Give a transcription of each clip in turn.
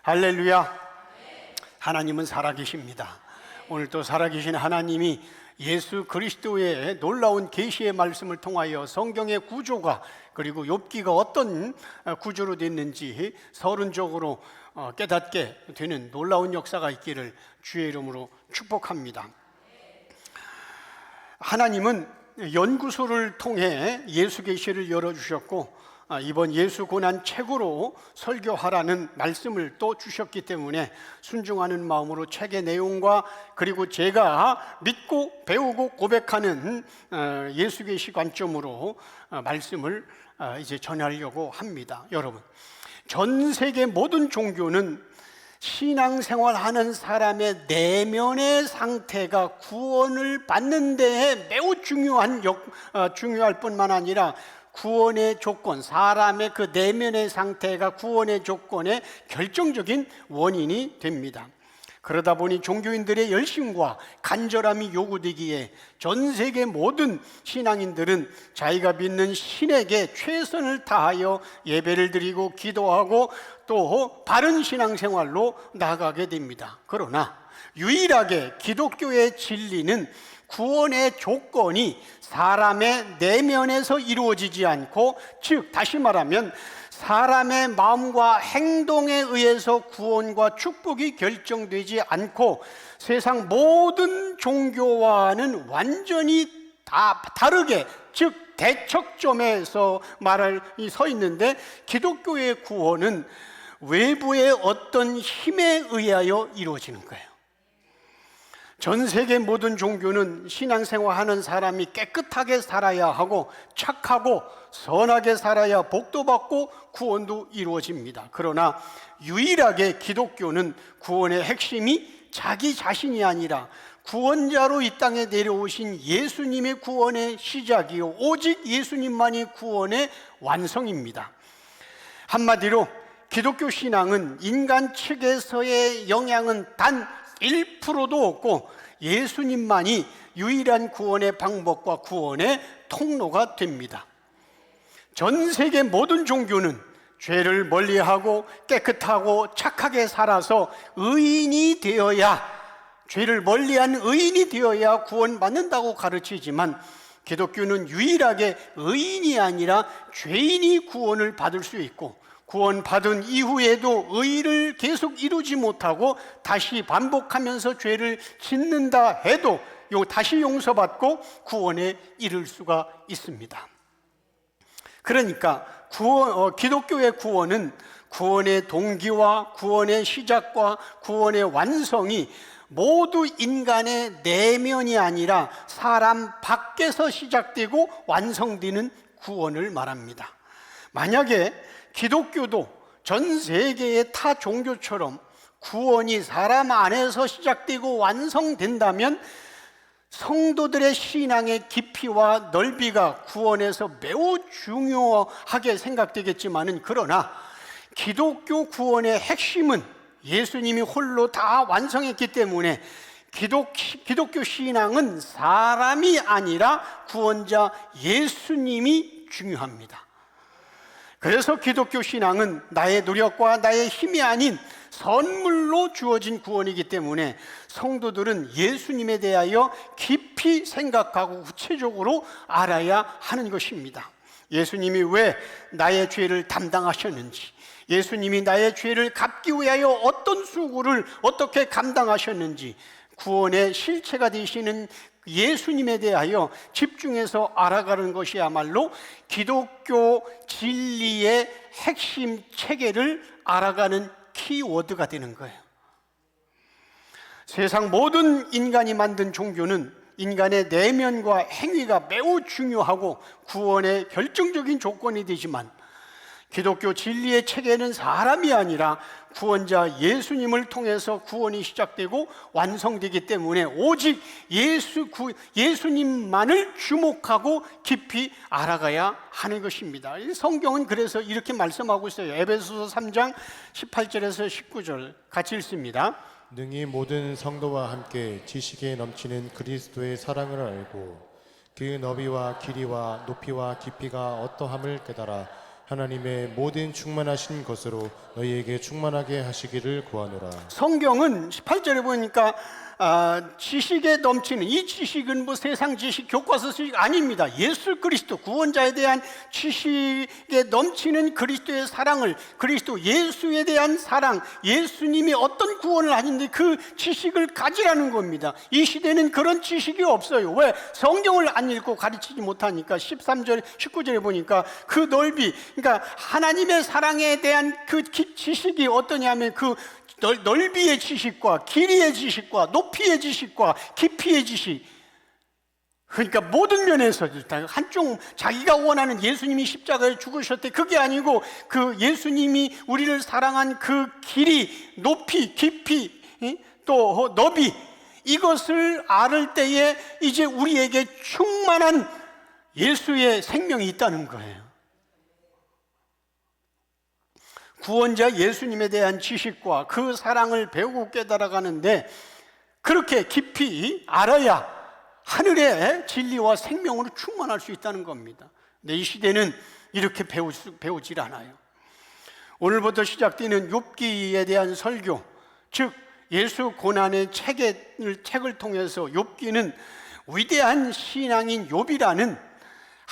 할렐루야. 하나님은 살아계십니다. 오늘 또 살아계신 하나님이 예수 그리스도의 놀라운 계시의 말씀을 통하여 성경의 구조가, 그리고 욥기가 어떤 구조로 됐는지 서론적으로 깨닫게 되는 놀라운 역사가 있기를 주의 이름으로 축복합니다. 하나님은 연구소를 통해 예수 계시를 열어주셨고, 이번 예수 고난 책으로 설교하라는 말씀을 또 주셨기 때문에 순종하는 마음으로 책의 내용과, 그리고 제가 믿고 배우고 고백하는 예수 계시 관점으로 말씀을 이제 전하려고 합니다. 여러분, 전 세계 모든 종교는 신앙생활하는 사람의 내면의 상태가 구원을 받는 데에 매우 중요할 뿐만 아니라 구원의 조건, 사람의 그 내면의 상태가 구원의 조건의 결정적인 원인이 됩니다. 그러다 보니 종교인들의 열심과 간절함이 요구되기에 전 세계 모든 신앙인들은 자기가 믿는 신에게 최선을 다하여 예배를 드리고 기도하고 또 바른 신앙생활로 나아가게 됩니다. 그러나 유일하게 기독교의 진리는 구원의 조건이 사람의 내면에서 이루어지지 않고, 즉 다시 말하면 사람의 마음과 행동에 의해서 구원과 축복이 결정되지 않고, 세상 모든 종교와는 완전히 다르게, 즉 대척점에서 서 있는데, 기독교의 구원은 외부의 어떤 힘에 의하여 이루어지는 거예요. 전 세계 모든 종교는 신앙생활하는 사람이 깨끗하게 살아야 하고, 착하고 선하게 살아야 복도 받고 구원도 이루어집니다. 그러나 유일하게 기독교는 구원의 핵심이 자기 자신이 아니라 구원자로 이 땅에 내려오신 예수님의 구원의 시작이요, 오직 예수님만이 구원의 완성입니다. 한마디로 기독교 신앙은 인간 측에서의 영향은 단 1%도 없고, 예수님만이 유일한 구원의 방법과 구원의 통로가 됩니다. 전 세계 모든 종교는 죄를 멀리하고 깨끗하고 착하게 살아서 의인이 되어야, 죄를 멀리한 의인이 되어야 구원받는다고 가르치지만, 기독교는 유일하게 의인이 아니라 죄인이 구원을 받을 수 있고, 구원받은 이후에도 의를 계속 이루지 못하고 다시 반복하면서 죄를 짓는다 해도 다시 용서받고 구원에 이를 수가 있습니다. 그러니까 기독교의 구원은 구원의 동기와 구원의 시작과 구원의 완성이 모두 인간의 내면이 아니라 사람 밖에서 시작되고 완성되는 구원을 말합니다. 만약에 기독교도 전 세계의 타 종교처럼 구원이 사람 안에서 시작되고 완성된다면, 성도들의 신앙의 깊이와 넓이가 구원에서 매우 중요하게 생각되겠지만은, 그러나 기독교 구원의 핵심은 예수님이 홀로 다 완성했기 때문에 기독교 신앙은 사람이 아니라 구원자 예수님이 중요합니다. 그래서 기독교 신앙은 나의 노력과 나의 힘이 아닌 선물로 주어진 구원이기 때문에 성도들은 예수님에 대하여 깊이 생각하고 구체적으로 알아야 하는 것입니다. 예수님이 왜 나의 죄를 담당하셨는지, 예수님이 나의 죄를 갚기 위하여 어떤 수고를 어떻게 감당하셨는지, 구원의 실체가 되시는 예수님에 대하여 집중해서 알아가는 것이야말로 기독교 진리의 핵심 체계를 알아가는 키워드가 되는 거예요. 세상 모든 인간이 만든 종교는 인간의 내면과 행위가 매우 중요하고 구원의 결정적인 조건이 되지만, 기독교 진리의 체계는 사람이 아니라 구원자 예수님을 통해서 구원이 시작되고 완성되기 때문에 오직 예수님만을 주목하고 깊이 알아가야 하는 것입니다. 성경은 그래서 이렇게 말씀하고 있어요. 에베소서 3장 18절에서 19절 같이 읽습니다. 능히 모든 성도와 함께 지식에 넘치는 그리스도의 사랑을 알고 그 너비와 길이와 높이와 깊이가 어떠함을 깨달아 하나님의 모든 충만하신 것으로 너희에게 충만하게 하시기를 구하노라. 성경은 18절에 보니까 지식에 넘치는, 이 지식은 뭐 세상 지식, 교과서 지식 아닙니다. 예수 그리스도 구원자에 대한 지식에 넘치는 그리스도의 사랑을, 그리스도 예수에 대한 사랑, 예수님이 어떤 구원을 하는데 그 지식을 가지라는 겁니다. 이 시대는 그런 지식이 없어요. 왜? 성경을 안 읽고 가르치지 못하니까. 13절 19절에 보니까 그 넓이, 그러니까 하나님의 사랑에 대한 그 지식이 어떠냐면 그 넓이의 지식과 길이의 지식과 높이의 지식과 깊이의 지식, 그러니까 모든 면에서 한쪽 자기가 원하는 예수님이 십자가에 죽으셨대, 그게 아니고 그 예수님이 우리를 사랑한 그 길이, 높이, 깊이, 또 너비, 이것을 알을 때에 이제 우리에게 충만한 예수의 생명이 있다는 거예요. 구원자 예수님에 대한 지식과 그 사랑을 배우고 깨달아가는데, 그렇게 깊이 알아야 하늘의 진리와 생명으로 충만할 수 있다는 겁니다. 근데 이 시대는 이렇게 배우질 않아요. 오늘부터 시작되는 욥기에 대한 설교, 즉 예수 고난의 책을 통해서 욥기는 위대한 신앙인 욥이라는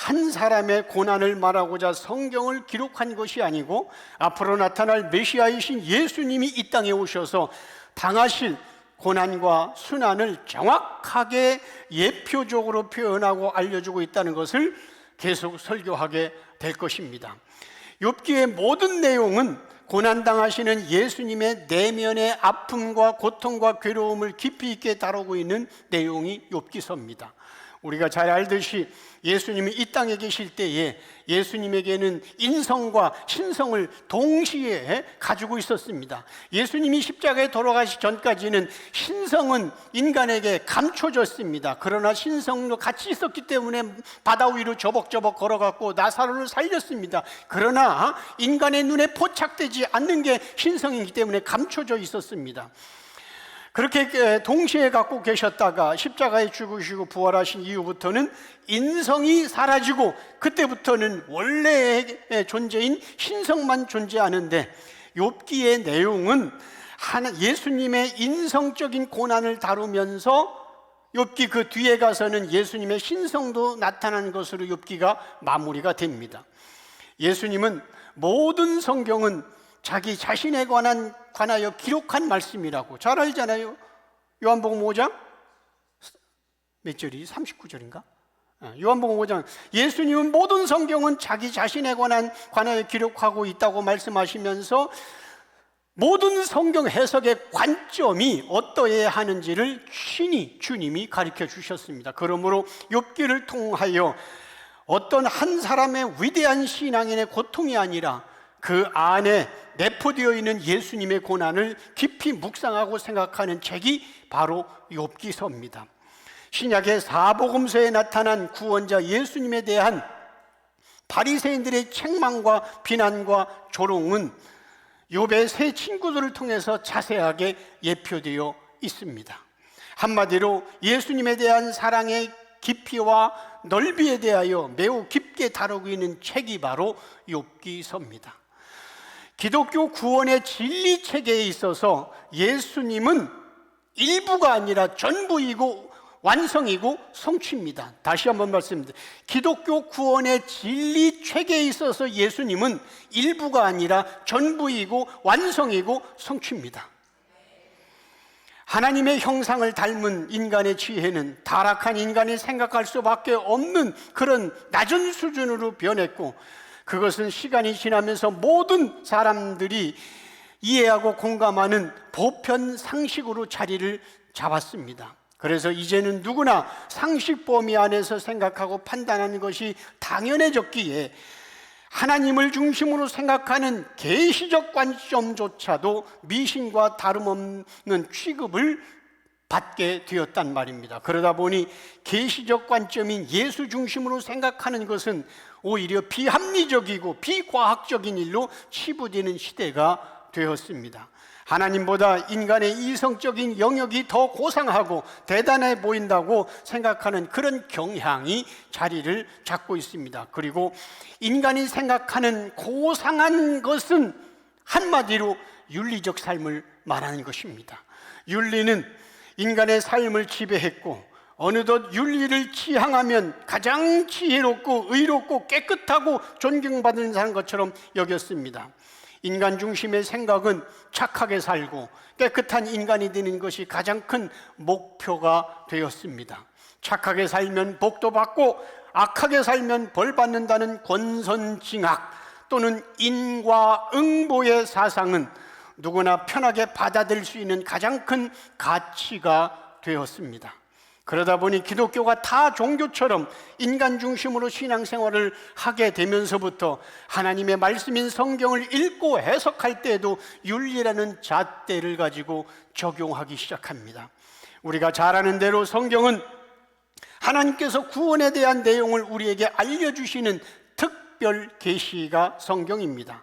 한 사람의 고난을 말하고자 성경을 기록한 것이 아니고, 앞으로 나타날 메시아이신 예수님이 이 땅에 오셔서 당하실 고난과 순환을 정확하게 예표적으로 표현하고 알려주고 있다는 것을 계속 설교하게 될 것입니다. 욥기의 모든 내용은 고난당하시는 예수님의 내면의 아픔과 고통과 괴로움을 깊이 있게 다루고 있는 내용이 욥기서입니다. 우리가 잘 알듯이 예수님이 이 땅에 계실 때에 예수님에게는 인성과 신성을 동시에 가지고 있었습니다. 예수님이 십자가에 돌아가시기 전까지는 신성은 인간에게 감춰졌습니다. 그러나 신성도 같이 있었기 때문에 바다 위로 저벅저벅 걸어갔고 나사로를 살렸습니다. 그러나 인간의 눈에 포착되지 않는 게 신성이기 때문에 감춰져 있었습니다. 그렇게 동시에 갖고 계셨다가 십자가에 죽으시고 부활하신 이후부터는 인성이 사라지고, 그때부터는 원래의 존재인 신성만 존재하는데, 욥기의 내용은 예수님의 인성적인 고난을 다루면서 욥기 그 뒤에 가서는 예수님의 신성도 나타나는 것으로 욥기가 마무리가 됩니다. 예수님은 모든 성경은 자기 자신에 관하여 기록한 말씀이라고 잘 알잖아요. 요한복음 5장 몇 절이? 39절인가? 요한복음 5장, 예수님은 모든 성경은 자기 자신에 관하여 기록하고 있다고 말씀하시면서 모든 성경 해석의 관점이 어떠해야 하는지를 친히 주님이 가르쳐 주셨습니다. 그러므로 욥기를 통하여 어떤 한 사람의 위대한 신앙인의 고통이 아니라 그 안에 내포되어 있는 예수님의 고난을 깊이 묵상하고 생각하는 책이 바로 욥기서입니다. 신약의 사복음서에 나타난 구원자 예수님에 대한 바리새인들의 책망과 비난과 조롱은 욥의 세 친구들을 통해서 자세하게 예표되어 있습니다. 한마디로 예수님에 대한 사랑의 깊이와 넓이에 대하여 매우 깊게 다루고 있는 책이 바로 욥기서입니다. 기독교 구원의 진리 체계에 있어서 예수님은 일부가 아니라 전부이고 완성이고 성취입니다. 다시 한번 말씀드립니다. 기독교 구원의 진리 체계에 있어서 예수님은 일부가 아니라 전부이고 완성이고 성취입니다. 하나님의 형상을 닮은 인간의 지혜는 타락한 인간이 생각할 수밖에 없는 그런 낮은 수준으로 변했고, 그것은 시간이 지나면서 모든 사람들이 이해하고 공감하는 보편 상식으로 자리를 잡았습니다. 그래서 이제는 누구나 상식 범위 안에서 생각하고 판단하는 것이 당연해졌기에 하나님을 중심으로 생각하는 계시적 관점조차도 미신과 다름없는 취급을 받게 되었단 말입니다. 그러다 보니 계시적 관점인 예수 중심으로 생각하는 것은 오히려 비합리적이고 비과학적인 일로 치부되는 시대가 되었습니다. 하나님보다 인간의 이성적인 영역이 더 고상하고 대단해 보인다고 생각하는 그런 경향이 자리를 잡고 있습니다. 그리고 인간이 생각하는 고상한 것은 한마디로 윤리적 삶을 말하는 것입니다. 윤리는 인간의 삶을 지배했고 어느덧 윤리를 지향하면 가장 지혜롭고 의롭고 깨끗하고 존경받는 사람 것처럼 여겼습니다. 인간 중심의 생각은 착하게 살고 깨끗한 인간이 되는 것이 가장 큰 목표가 되었습니다. 착하게 살면 복도 받고 악하게 살면 벌 받는다는 권선징악 또는 인과응보의 사상은 누구나 편하게 받아들일 수 있는 가장 큰 가치가 되었습니다. 그러다 보니 기독교가 타 종교처럼 인간 중심으로 신앙생활을 하게 되면서부터 하나님의 말씀인 성경을 읽고 해석할 때에도 윤리라는 잣대를 가지고 적용하기 시작합니다. 우리가 잘 아는 대로 성경은 하나님께서 구원에 대한 내용을 우리에게 알려주시는 특별 계시가 성경입니다.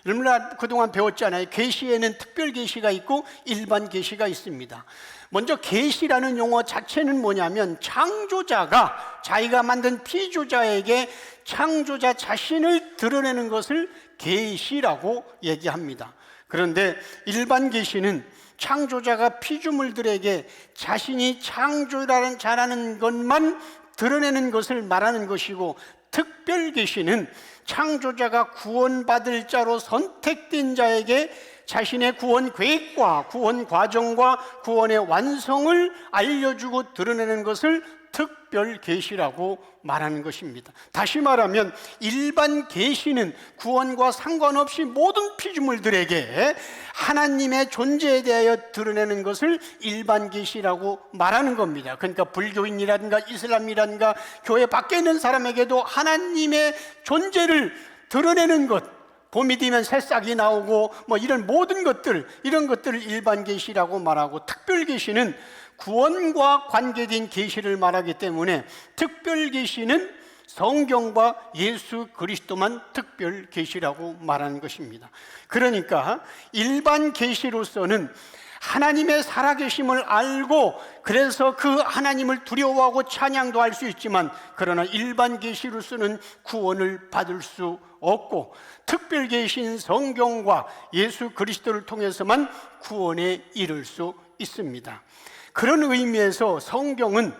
여러분 그동안 배웠잖아요. 계시에는 특별 계시가 있고 일반 계시가 있습니다. 먼저 계시라는 용어 자체는 뭐냐면 창조자가 자기가 만든 피조자에게 창조자 자신을 드러내는 것을 계시라고 얘기합니다. 그런데 일반 계시는 창조자가 피조물들에게 자신이 잘하는 것만 드러내는 것을 말하는 것이고, 특별 계시는 창조자가 구원받을 자로 선택된 자에게 자신의 구원 계획과 구원 과정과 구원의 완성을 알려주고 드러내는 것을 특별 계시라고 말하는 것입니다. 다시 말하면 일반 계시는 구원과 상관없이 모든 피조물들에게 하나님의 존재에 대하여 드러내는 것을 일반 계시라고 말하는 겁니다. 그러니까 불교인이라든가 이슬람이라든가 교회 밖에 있는 사람에게도 하나님의 존재를 드러내는 것, 봄이 되면 새싹이 나오고 이런 모든 것들, 이런 것들을 일반 계시라고 말하고, 특별 계시는 구원과 관계된 계시를 말하기 때문에 특별 계시는 성경과 예수 그리스도만 특별 계시라고 말하는 것입니다. 그러니까 일반 계시로서는 하나님의 살아계심을 알고 그래서 그 하나님을 두려워하고 찬양도 할 수 있지만, 그러나 일반 계시로서는 구원을 받을 수 없고 특별 계신 성경과 예수 그리스도를 통해서만 구원에 이를 수 있습니다. 그런 의미에서 성경은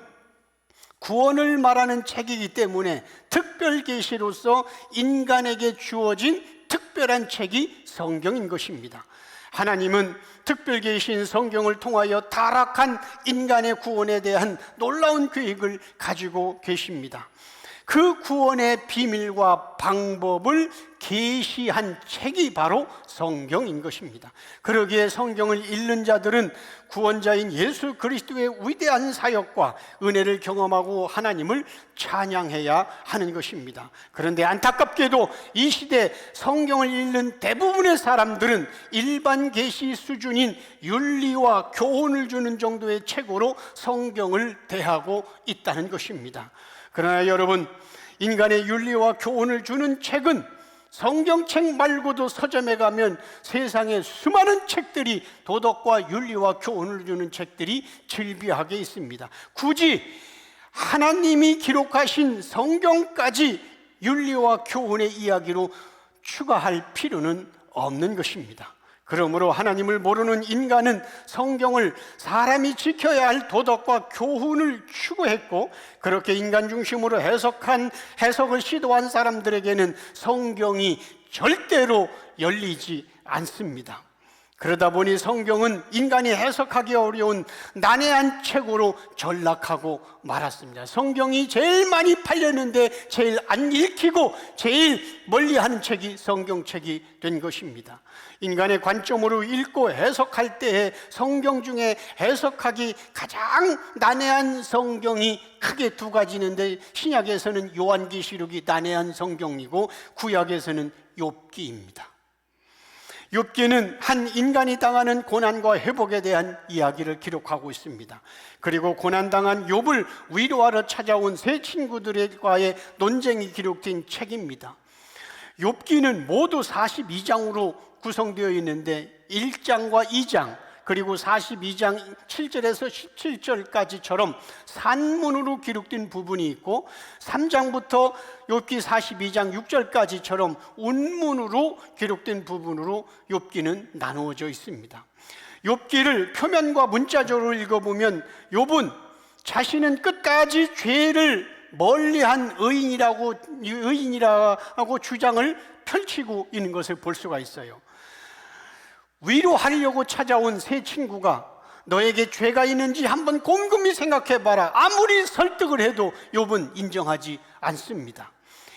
구원을 말하는 책이기 때문에 특별 계시로서 인간에게 주어진 특별한 책이 성경인 것입니다. 하나님은 특별 계신 성경을 통하여 타락한 인간의 구원에 대한 놀라운 계획을 가지고 계십니다. 그 구원의 비밀과 방법을 계시한 책이 바로 성경인 것입니다. 그러기에 성경을 읽는 자들은 구원자인 예수 그리스도의 위대한 사역과 은혜를 경험하고 하나님을 찬양해야 하는 것입니다. 그런데 안타깝게도 이 시대 성경을 읽는 대부분의 사람들은 일반 계시 수준인 윤리와 교훈을 주는 정도의 책으로 성경을 대하고 있다는 것입니다. 그러나 여러분, 인간의 윤리와 교훈을 주는 책은 성경책 말고도 서점에 가면 세상에 수많은 책들이, 도덕과 윤리와 교훈을 주는 책들이 즐비하게 있습니다. 굳이 하나님이 기록하신 성경까지 윤리와 교훈의 이야기로 추가할 필요는 없는 것입니다. 그러므로 하나님을 모르는 인간은 성경을 사람이 지켜야 할 도덕과 교훈을 추구했고, 그렇게 인간 중심으로 해석을 시도한 사람들에게는 성경이 절대로 열리지 않습니다. 그러다 보니 성경은 인간이 해석하기 어려운 난해한 책으로 전락하고 말았습니다. 성경이 제일 많이 팔렸는데 제일 안 읽히고 제일 멀리하는 책이 성경책이 된 것입니다. 인간의 관점으로 읽고 해석할 때에 성경 중에 해석하기 가장 난해한 성경이 크게 두 가지인데, 신약에서는 요한계시록이 난해한 성경이고 구약에서는 욥기입니다. 욥기는 한 인간이 당하는 고난과 회복에 대한 이야기를 기록하고 있습니다. 그리고 고난당한 욥을 위로하러 찾아온 세 친구들과의 논쟁이 기록된 책입니다. 욥기는 모두 42장으로 구성되어 있는데 1장과 2장 그리고 42장 7절에서 17절까지처럼 산문으로 기록된 부분이 있고 3장부터 욥기 42장 6절까지처럼 운문으로 기록된 부분으로 욥기는 나누어져 있습니다. 욥기를 표면과 문자적으로 읽어보면 욥은 자신은 끝까지 죄를 멀리한 의인이라고 주장을 펼치고 있는 것을 볼 수가 있어요. 위로하려고 찾아온 세 친구가 너에게 죄가 있는지 한번 곰곰이 생각해봐라. 아무리 설득을 해도 욥은 인정하지 않습니다.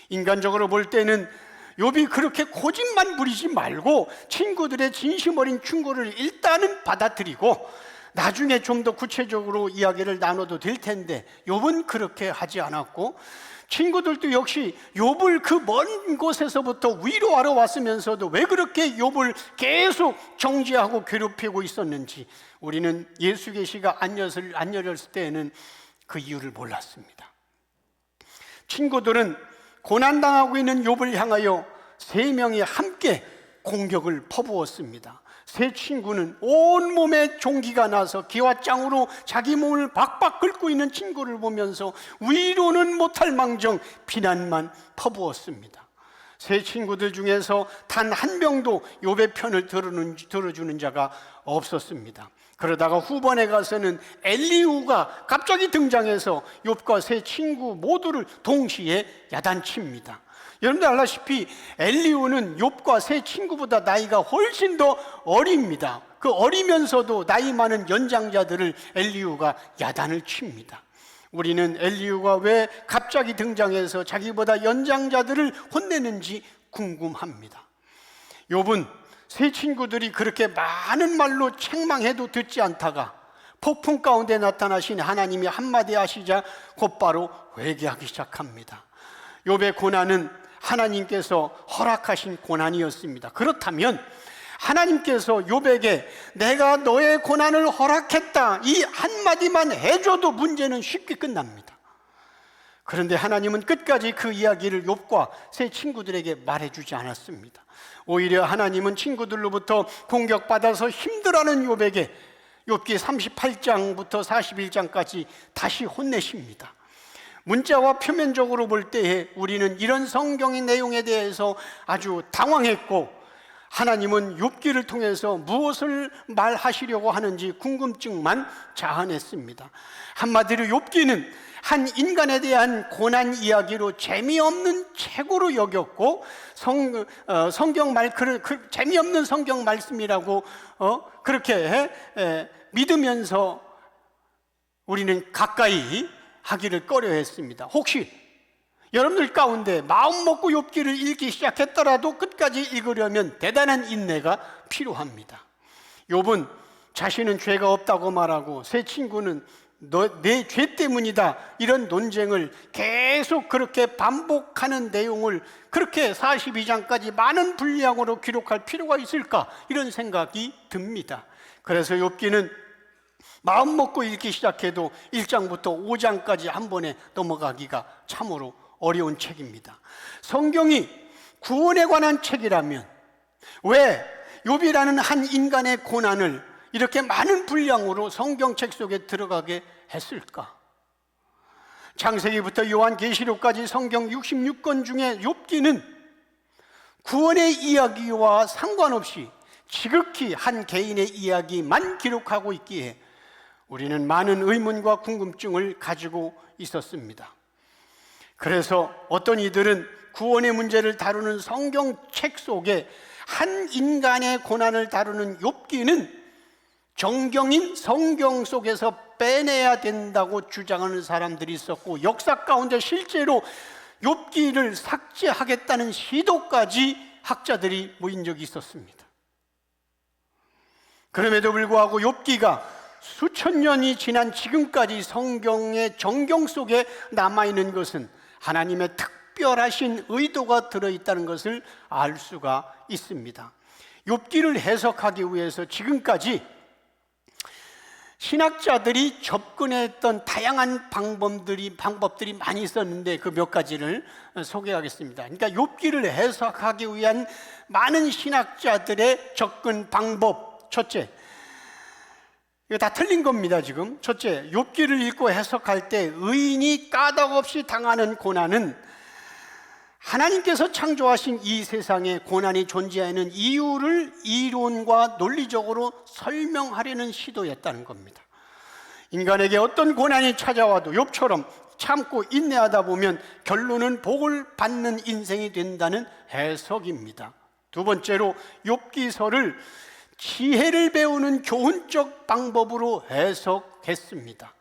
인간적으로 볼 때는 욥이 그렇게 고집만 부리지 말고 친구들의 진심 어린 충고를 일단은 받아들이고 나중에 좀 더 구체적으로 이야기를 나눠도 될 텐데 욥은 그렇게 하지 않았고 친구들도 역시 욥을 그 먼 곳에서부터 위로하러 왔으면서도 왜 그렇게 욥을 계속 정죄하고 괴롭히고 있었는지 우리는 예수 계시가 안 열렸을 때에는 그 이유를 몰랐습니다. 친구들은 고난당하고 있는 욥을 향하여 세 명이 함께 공격을 퍼부었습니다. 세 친구는 온몸에 종기가 나서 기와 짱으로 자기 몸을 박박 긁고 있는 친구를 보면서 위로는 못할 망정 비난만 퍼부었습니다. 세 친구들 중에서 단 한 명도 욥의 편을 들어주는 자가 없었습니다. 그러다가 후반에 가서는 엘리후가 갑자기 등장해서 욥과 세 친구 모두를 동시에 야단칩니다. 여러분들 알다시피 엘리후는 욥과 세 친구보다 나이가 훨씬 더 어립니다. 그 어리면서도 나이 많은 연장자들을 엘리후가 야단을 칩니다. 우리는 엘리후가 왜 갑자기 등장해서 자기보다 연장자들을 혼내는지 궁금합니다. 욥은 세 친구들이 그렇게 많은 말로 책망해도 듣지 않다가 폭풍 가운데 나타나신 하나님이 한마디 하시자 곧바로 회개하기 시작합니다. 욥의 고난은 하나님께서 허락하신 고난이었습니다. 그렇다면 하나님께서 욥에게 내가 너의 고난을 허락했다 이 한마디만 해줘도 문제는 쉽게 끝납니다. 그런데 하나님은 끝까지 그 이야기를 욥과 세 친구들에게 말해주지 않았습니다. 오히려 하나님은 친구들로부터 공격받아서 힘들어하는 욥에게 욥기 38장부터 41장까지 다시 혼내십니다. 문자와 표면적으로 볼 때에 우리는 이런 성경의 내용에 대해서 아주 당황했고 하나님은 욥기를 통해서 무엇을 말하시려고 하는지 궁금증만 자아냈습니다. 한마디로 욥기는 한 인간에 대한 고난 이야기로 재미없는 책으로 여겼고 재미없는 성경 말씀이라고 그렇게 믿으면서 우리는 가까이 하기를 꺼려했습니다. 혹시 여러분들 가운데 마음 먹고 욥기를 읽기 시작했더라도 끝까지 읽으려면 대단한 인내가 필요합니다. 욥은 자신은 죄가 없다고 말하고 세 친구는 내 죄 때문이다 이런 논쟁을 계속 그렇게 반복하는 내용을 그렇게 42장까지 많은 분량으로 기록할 필요가 있을까 이런 생각이 듭니다. 그래서 욥기는 마음 먹고 읽기 시작해도 1장부터 5장까지 한 번에 넘어가기가 참으로 어려운 책입니다. 성경이 구원에 관한 책이라면 왜 욥이라는 한 인간의 고난을 이렇게 많은 분량으로 성경책 속에 들어가게 했을까? 창세기부터 요한계시록까지 성경 66권 중에 욥기는 구원의 이야기와 상관없이 지극히 한 개인의 이야기만 기록하고 있기에 우리는 많은 의문과 궁금증을 가지고 있었습니다. 그래서 어떤 이들은 구원의 문제를 다루는 성경책 속에 한 인간의 고난을 다루는 욥기는 정경인 성경 속에서 빼내야 된다고 주장하는 사람들이 있었고 역사 가운데 실제로 욥기를 삭제하겠다는 시도까지 학자들이 모인 적이 있었습니다. 그럼에도 불구하고 욥기가 수천 년이 지난 지금까지 성경의 정경 속에 남아있는 것은 하나님의 특별하신 의도가 들어있다는 것을 알 수가 있습니다. 욥기를 해석하기 위해서 지금까지 신학자들이 접근했던 다양한 방법들이 많이 있었는데 그 몇 가지를 소개하겠습니다. 그러니까 욥기를 해석하기 위한 많은 신학자들의 접근 방법. 첫째, 이거 다 틀린 겁니다. 지금 첫째, 욥기를 읽고 해석할 때 의인이 까닭없이 당하는 고난은 하나님께서 창조하신 이 세상에 고난이 존재하는 이유를 이론과 논리적으로 설명하려는 시도였다는 겁니다. 인간에게 어떤 고난이 찾아와도 욥처럼 참고 인내하다 보면 결론은 복을 받는 인생이 된다는 해석입니다. 두 번째로 욥기서를 지혜를 배우는 교훈적 방법으로 해석했습니다.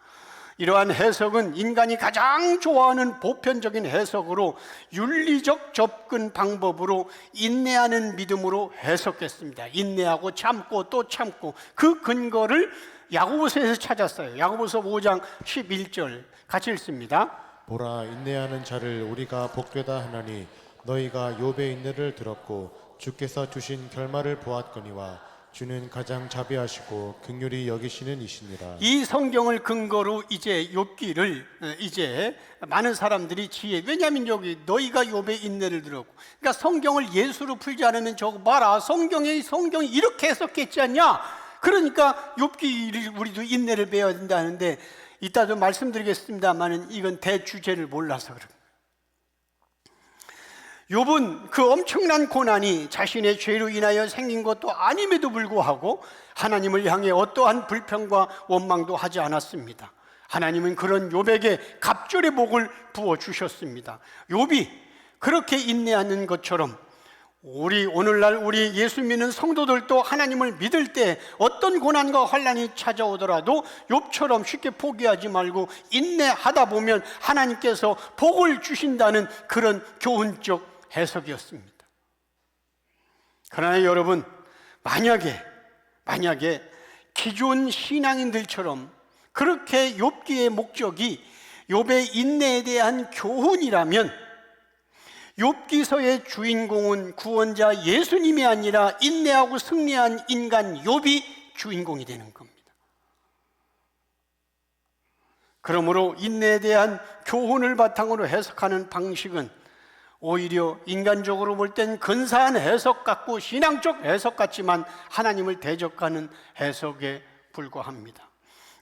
이러한 해석은 인간이 가장 좋아하는 보편적인 해석으로 윤리적 접근 방법으로 인내하는 믿음으로 해석했습니다. 인내하고 참고 또 참고 그 근거를 야고보서에서 찾았어요. 야고보서 5장 11절 같이 읽습니다. 보라, 인내하는 자를 우리가 복되다 하나니 너희가 욥의 인내를 들었고 주께서 주신 결말을 보았거니와 주는 가장 자비하시고 긍휼히 여기시는 이시니라. 이 성경을 근거로 이제 욥기를 이제 많은 사람들이 왜냐하면 여기 너희가 욥의 인내를 들었고, 그러니까 성경을 예수로 풀지 않으면 저거 봐라, 성경이 이렇게 해석했지 않냐? 그러니까 욥기 우리도 인내를 배워야 된다는데, 이따도 말씀드리겠습니다만은 이건 대주제를 몰라서 그럽니다. 욥은 그 엄청난 고난이 자신의 죄로 인하여 생긴 것도 아님에도 불구하고 하나님을 향해 어떠한 불평과 원망도 하지 않았습니다. 하나님은 그런 욥에게 갑절의 복을 부어주셨습니다. 욥이 그렇게 인내하는 것처럼 오늘날 우리 예수 믿는 성도들도 하나님을 믿을 때 어떤 고난과 환난이 찾아오더라도 욥처럼 쉽게 포기하지 말고 인내하다 보면 하나님께서 복을 주신다는 그런 교훈적 해석이었습니다. 그러나 여러분, 만약에 기존 신앙인들처럼 그렇게 욥기의 목적이 욥의 인내에 대한 교훈이라면 욥기서의 주인공은 구원자 예수님이 아니라 인내하고 승리한 인간 욥이 주인공이 되는 겁니다. 그러므로 인내에 대한 교훈을 바탕으로 해석하는 방식은 오히려 인간적으로 볼 땐 근사한 해석 같고 신앙적 해석 같지만 하나님을 대적하는 해석에 불과합니다.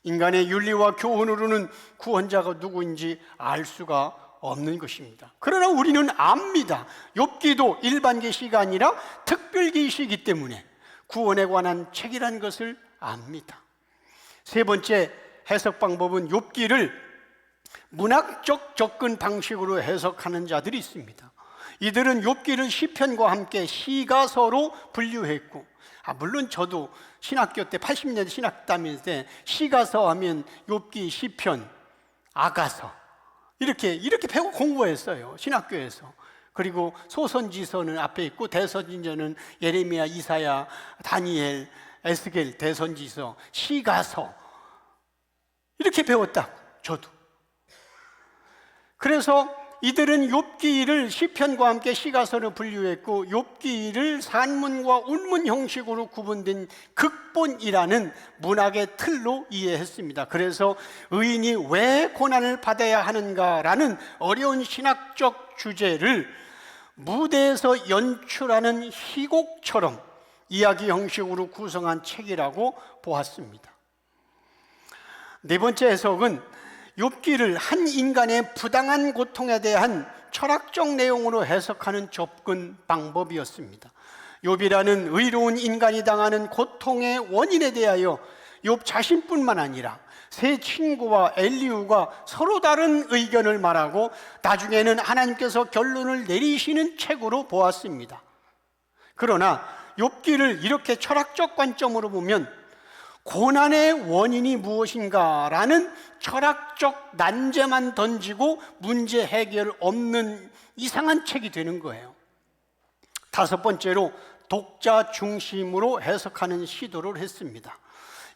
인간의 윤리와 교훈으로는 구원자가 누구인지 알 수가 없는 것입니다. 그러나 우리는 압니다. 욥기도 일반 계시가 아니라 특별 계시이기 때문에 구원에 관한 책이라는 것을 압니다. 세 번째 해석 방법은 욥기를 문학적 접근 방식으로 해석하는 자들이 있습니다. 이들은 욥기를 시편과 함께 시가서로 분류했고, 물론 저도 신학교 때 80년대 신학 다닐 때 시가서 하면 욥기, 시편, 아가서 이렇게 배워 공부했어요, 신학교에서. 그리고 소선지서는 앞에 있고 대선지서는 예레미야, 이사야, 다니엘, 에스겔, 대선지서, 시가서 이렇게 배웠다, 저도. 그래서 이들은 욥기를 시편과 함께 시가서로 분류했고 욥기를 산문과 운문 형식으로 구분된 극본이라는 문학의 틀로 이해했습니다. 그래서 의인이 왜 고난을 받아야 하는가라는 어려운 신학적 주제를 무대에서 연출하는 희곡처럼 이야기 형식으로 구성한 책이라고 보았습니다. 네 번째 해석은 욥기를 한 인간의 부당한 고통에 대한 철학적 내용으로 해석하는 접근 방법이었습니다. 욥이라는 의로운 인간이 당하는 고통의 원인에 대하여 욥 자신뿐만 아니라 세 친구와 엘리후가 서로 다른 의견을 말하고 나중에는 하나님께서 결론을 내리시는 책으로 보았습니다. 그러나 욥기를 이렇게 철학적 관점으로 보면 고난의 원인이 무엇인가라는 철학적 난제만 던지고 문제 해결 없는 이상한 책이 되는 거예요. 다섯 번째로 독자 중심으로 해석하는 시도를 했습니다.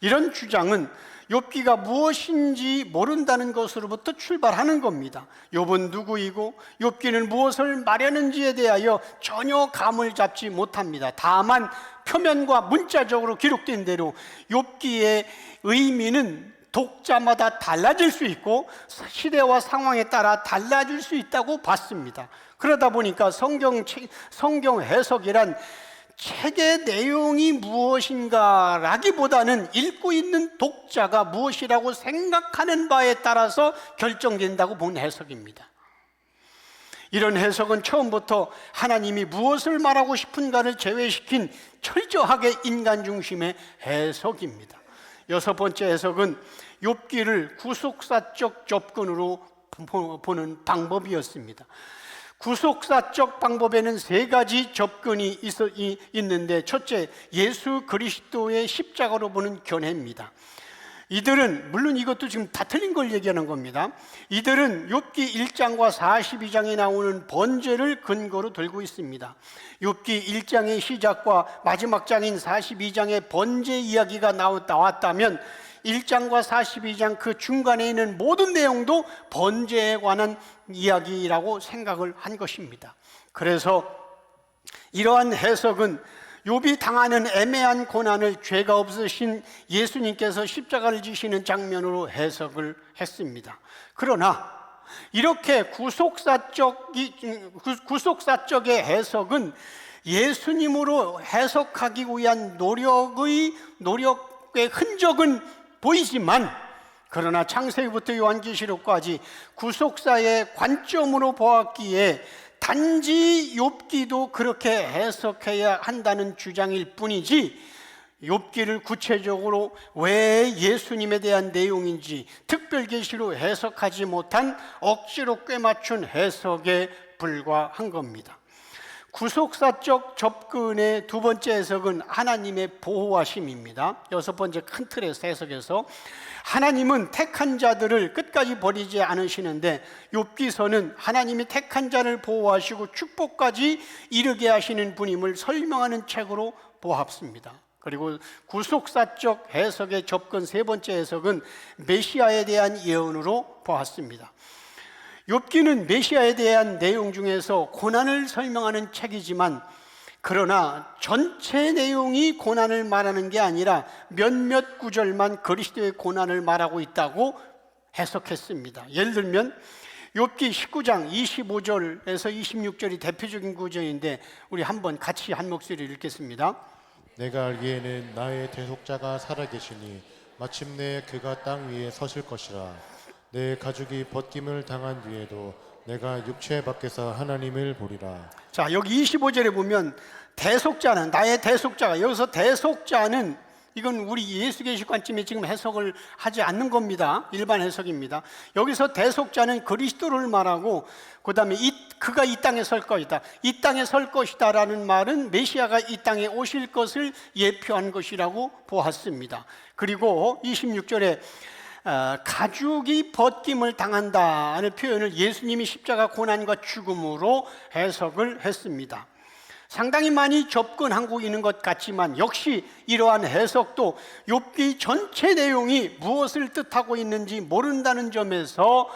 이런 주장은 욥기가 무엇인지 모른다는 것으로부터 출발하는 겁니다. 욥은 누구이고 욥기는 무엇을 말하는지에 대하여 전혀 감을 잡지 못합니다. 다만 표면과 문자적으로 기록된 대로 욥기의 의미는 독자마다 달라질 수 있고 시대와 상황에 따라 달라질 수 있다고 봤습니다. 그러다 보니까 성경 해석이란 책의 내용이 무엇인가라기보다는 읽고 있는 독자가 무엇이라고 생각하는 바에 따라서 결정된다고 본 해석입니다. 이런 해석은 처음부터 하나님이 무엇을 말하고 싶은가를 제외시킨 철저하게 인간 중심의 해석입니다. 여섯 번째 해석은 욥기를 구속사적 접근으로 보는 방법이었습니다. 구속사적 방법에는 세 가지 접근이 있는데, 첫째, 예수 그리스도의 십자가로 보는 견해입니다. 이들은, 물론 이것도 지금 다 틀린 걸 얘기하는 겁니다. 이들은 욥기 1장과 42장에 나오는 번제를 근거로 들고 있습니다. 욥기 1장의 시작과 마지막 장인 42장의 번제 이야기가 나왔다면 1장과 42장 그 중간에 있는 모든 내용도 번제에 관한 이야기라고 생각을 한 것입니다. 그래서 이러한 해석은 욥이 당하는 애매한 고난을 죄가 없으신 예수님께서 십자가를 지시는 장면으로 해석을 했습니다. 그러나 이렇게 구속사적의 해석은 예수님으로 해석하기 위한 노력의 흔적은 보이지만, 그러나 창세기부터 요한계시록까지 구속사의 관점으로 보았기에 단지 욥기도 그렇게 해석해야 한다는 주장일 뿐이지, 욥기를 구체적으로 왜 예수님에 대한 내용인지 특별 계시로 해석하지 못한 억지로 꿰맞춘 해석에 불과한 겁니다. 구속사적 접근의 두 번째 해석은 하나님의 보호하심입니다. 여섯 번째 큰 틀에서 해석해서 하나님은 택한 자들을 끝까지 버리지 않으시는데, 욥기서는 하나님이 택한 자를 보호하시고 축복까지 이르게 하시는 분임을 설명하는 책으로 보았습니다. 그리고 구속사적 해석의 접근 세 번째 해석은 메시아에 대한 예언으로 보았습니다. 욥기는 메시아에 대한 내용 중에서 고난을 설명하는 책이지만, 그러나 전체 내용이 고난을 말하는 게 아니라 몇몇 구절만 그리스도의 고난을 말하고 있다고 해석했습니다. 예를 들면 욥기 19장 25절에서 26절이 대표적인 구절인데, 우리 한번 같이 한 목소리로 읽겠습니다. 내가 알기에는 나의 대속자가 살아계시니 마침내 그가 땅 위에 서실 것이라. 내 가죽이 벗김을 당한 뒤에도 내가 육체 밖에서 하나님을 보리라. 자, 여기 25절에 보면 대속자는, 나의 대속자가, 여기서 대속자는, 이건 우리 예수 계시 관점에 지금 해석을 하지 않는 겁니다. 일반 해석입니다. 여기서 대속자는 그리스도를 말하고, 그 다음에 그가 이 땅에 설 것이다, 이 땅에 설 것이다 라는 말은 메시아가 이 땅에 오실 것을 예표한 것이라고 보았습니다. 그리고 26절에 가죽이 벗김을 당한다는 표현을 예수님이 십자가 고난과 죽음으로 해석을 했습니다. 상당히 많이 접근하고 있는 것 같지만, 역시 이러한 해석도 욥기 전체 내용이 무엇을 뜻하고 있는지 모른다는 점에서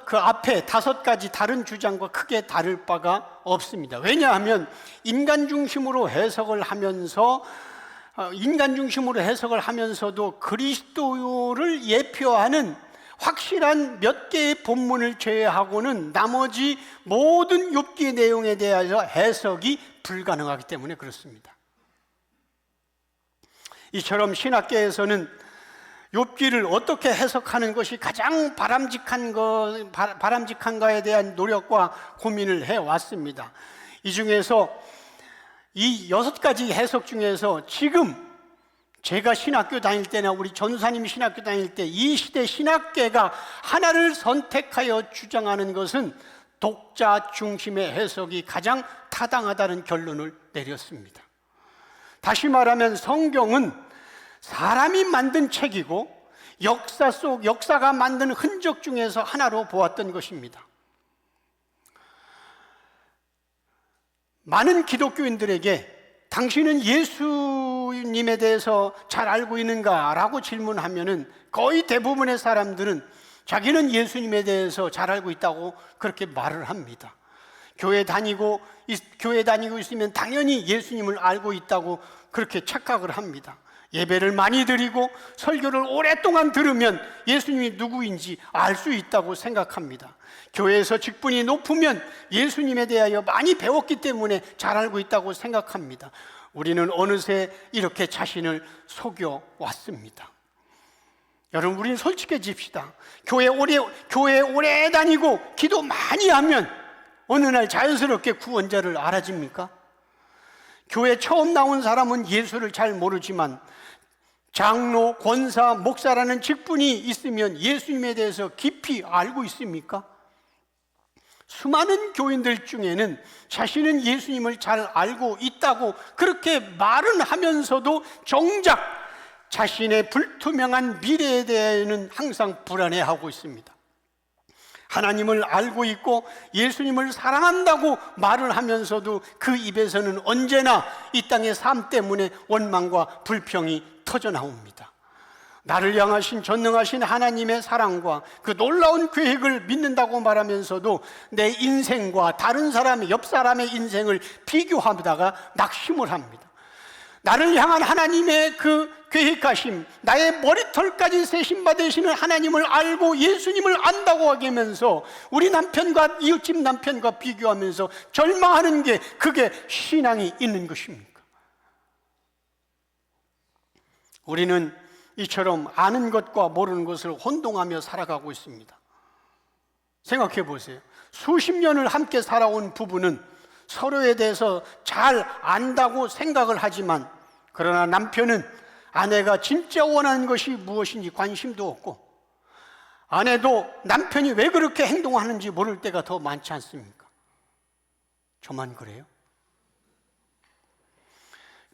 그 앞에 다섯 가지 다른 주장과 크게 다를 바가 없습니다. 왜냐하면 인간 중심으로 해석을 하면서도 그리스도를 예표하는 확실한 몇 개의 본문을 제외하고는 나머지 모든 욥기의 내용에 대해서 해석이 불가능하기 때문에 그렇습니다. 이처럼 신학계에서는 욥기를 어떻게 해석하는 것이 가장 바람직한가에 대한 노력과 고민을 해왔습니다. 이 중에서 이 6가지 해석 중에서 지금 제가 신학교 다닐 때나 우리 전사님이 신학교 다닐 때 이 시대 신학계가 하나를 선택하여 주장하는 것은 독자 중심의 해석이 가장 타당하다는 결론을 내렸습니다. 다시 말하면 성경은 사람이 만든 책이고 역사가 만든 흔적 중에서 하나로 보았던 것입니다. 많은 기독교인들에게 당신은 예수님에 대해서 잘 알고 있는가? 라고 질문하면은 거의 대부분의 사람들은 자기는 예수님에 대해서 잘 알고 있다고 그렇게 말을 합니다. 교회 다니고 있으면 당연히 예수님을 알고 있다고 그렇게 착각을 합니다. 예배를 많이 드리고 설교를 오랫동안 들으면 예수님이 누구인지 알 수 있다고 생각합니다. 교회에서 직분이 높으면 예수님에 대하여 많이 배웠기 때문에 잘 알고 있다고 생각합니다. 우리는 어느새 이렇게 자신을 속여왔습니다. 여러분, 우리는 솔직해집시다. 교회 오래 다니고 기도 많이 하면 어느 날 자연스럽게 구원자를 알아집니까? 교회 처음 나온 사람은 예수를 잘 모르지만 장로, 권사, 목사라는 직분이 있으면 예수님에 대해서 깊이 알고 있습니까? 수많은 교인들 중에는 자신은 예수님을 잘 알고 있다고 그렇게 말은 하면서도 정작 자신의 불투명한 미래에 대해서는 항상 불안해하고 있습니다. 하나님을 알고 있고 예수님을 사랑한다고 말을 하면서도 그 입에서는 언제나 이 땅의 삶 때문에 원망과 불평이 터져나옵니다. 나를 향하신 전능하신 하나님의 사랑과 그 놀라운 계획을 믿는다고 말하면서도 내 인생과 다른 사람의, 옆 사람의 인생을 비교하다가 낙심을 합니다. 나를 향한 하나님의 그 계획하심, 나의 머리털까지 세심받으시는 하나님을 알고 예수님을 안다고 하면서 우리 남편과 이웃집 남편과 비교하면서 절망하는 게 그게 신앙이 있는 것입니까? 우리는 이처럼 아는 것과 모르는 것을 혼동하며 살아가고 있습니다. 생각해 보세요. 수십 년을 함께 살아온 부부는 서로에 대해서 잘 안다고 생각을 하지만, 그러나 남편은 아내가 진짜 원하는 것이 무엇인지 관심도 없고, 아내도 남편이 왜 그렇게 행동하는지 모를 때가 더 많지 않습니까? 저만 그래요?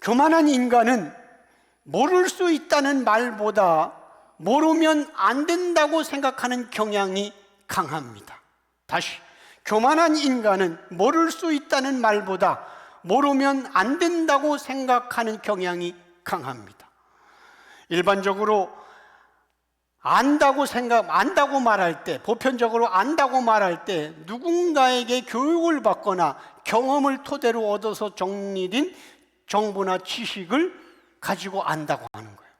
교만한 인간은 모를 수 있다는 말보다 모르면 안 된다고 생각하는 경향이 강합니다. 다시, 교만한 인간은 모를 수 있다는 말보다 모르면 안 된다고 생각하는 경향이 강합니다. 일반적으로 안다고 말할 때, 보편적으로 안다고 말할 때 누군가에게 교육을 받거나 경험을 토대로 얻어서 정리된 정보나 지식을 가지고 안다고 하는 거예요.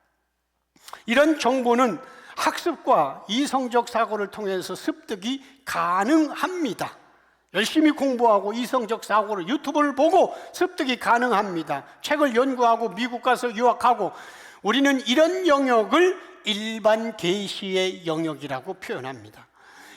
이런 정보는 학습과 이성적 사고를 통해서 습득이 가능합니다. 열심히 공부하고 이성적 사고를 유튜브를 보고 습득이 가능합니다. 책을 연구하고 미국 가서 유학하고, 우리는 이런 영역을 일반 계시의 영역이라고 표현합니다.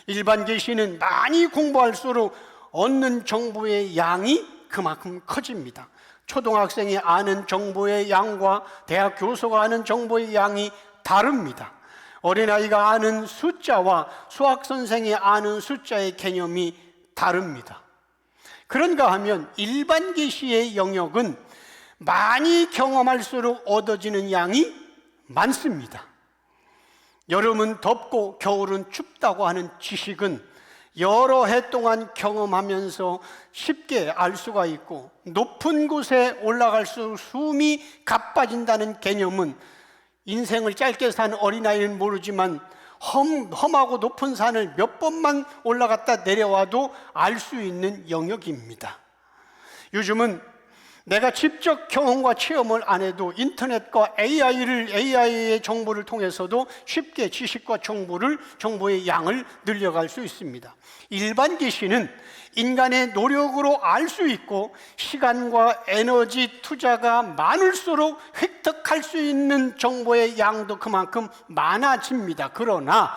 일반 계시는 많이 공부할수록 얻는 정보의 양이 그만큼 커집니다. 초등학생이 아는 정보의 양과 대학 교수가 아는 정보의 양이 다릅니다. 어린아이가 아는 숫자와 수학선생이 아는 숫자의 개념이 다릅니다. 그런가 하면 일반 계시의 영역은 많이 경험할수록 얻어지는 양이 많습니다. 여름은 덥고 겨울은 춥다고 하는 지식은 여러 해 동안 경험하면서 쉽게 알 수가 있고, 높은 곳에 올라갈수록 숨이 가빠진다는 개념은 인생을 짧게 산 어린아이는 모르지만 험하고 높은 산을 몇 번만 올라갔다 내려와도 알 수 있는 영역입니다. 요즘은 내가 직접 경험과 체험을 안 해도 인터넷과 AI의 정보를 통해서도 쉽게 지식과 정보의 양을 늘려갈 수 있습니다. 일반 계시는 인간의 노력으로 알 수 있고, 시간과 에너지 투자가 많을수록 획득할 수 있는 정보의 양도 그만큼 많아집니다. 그러나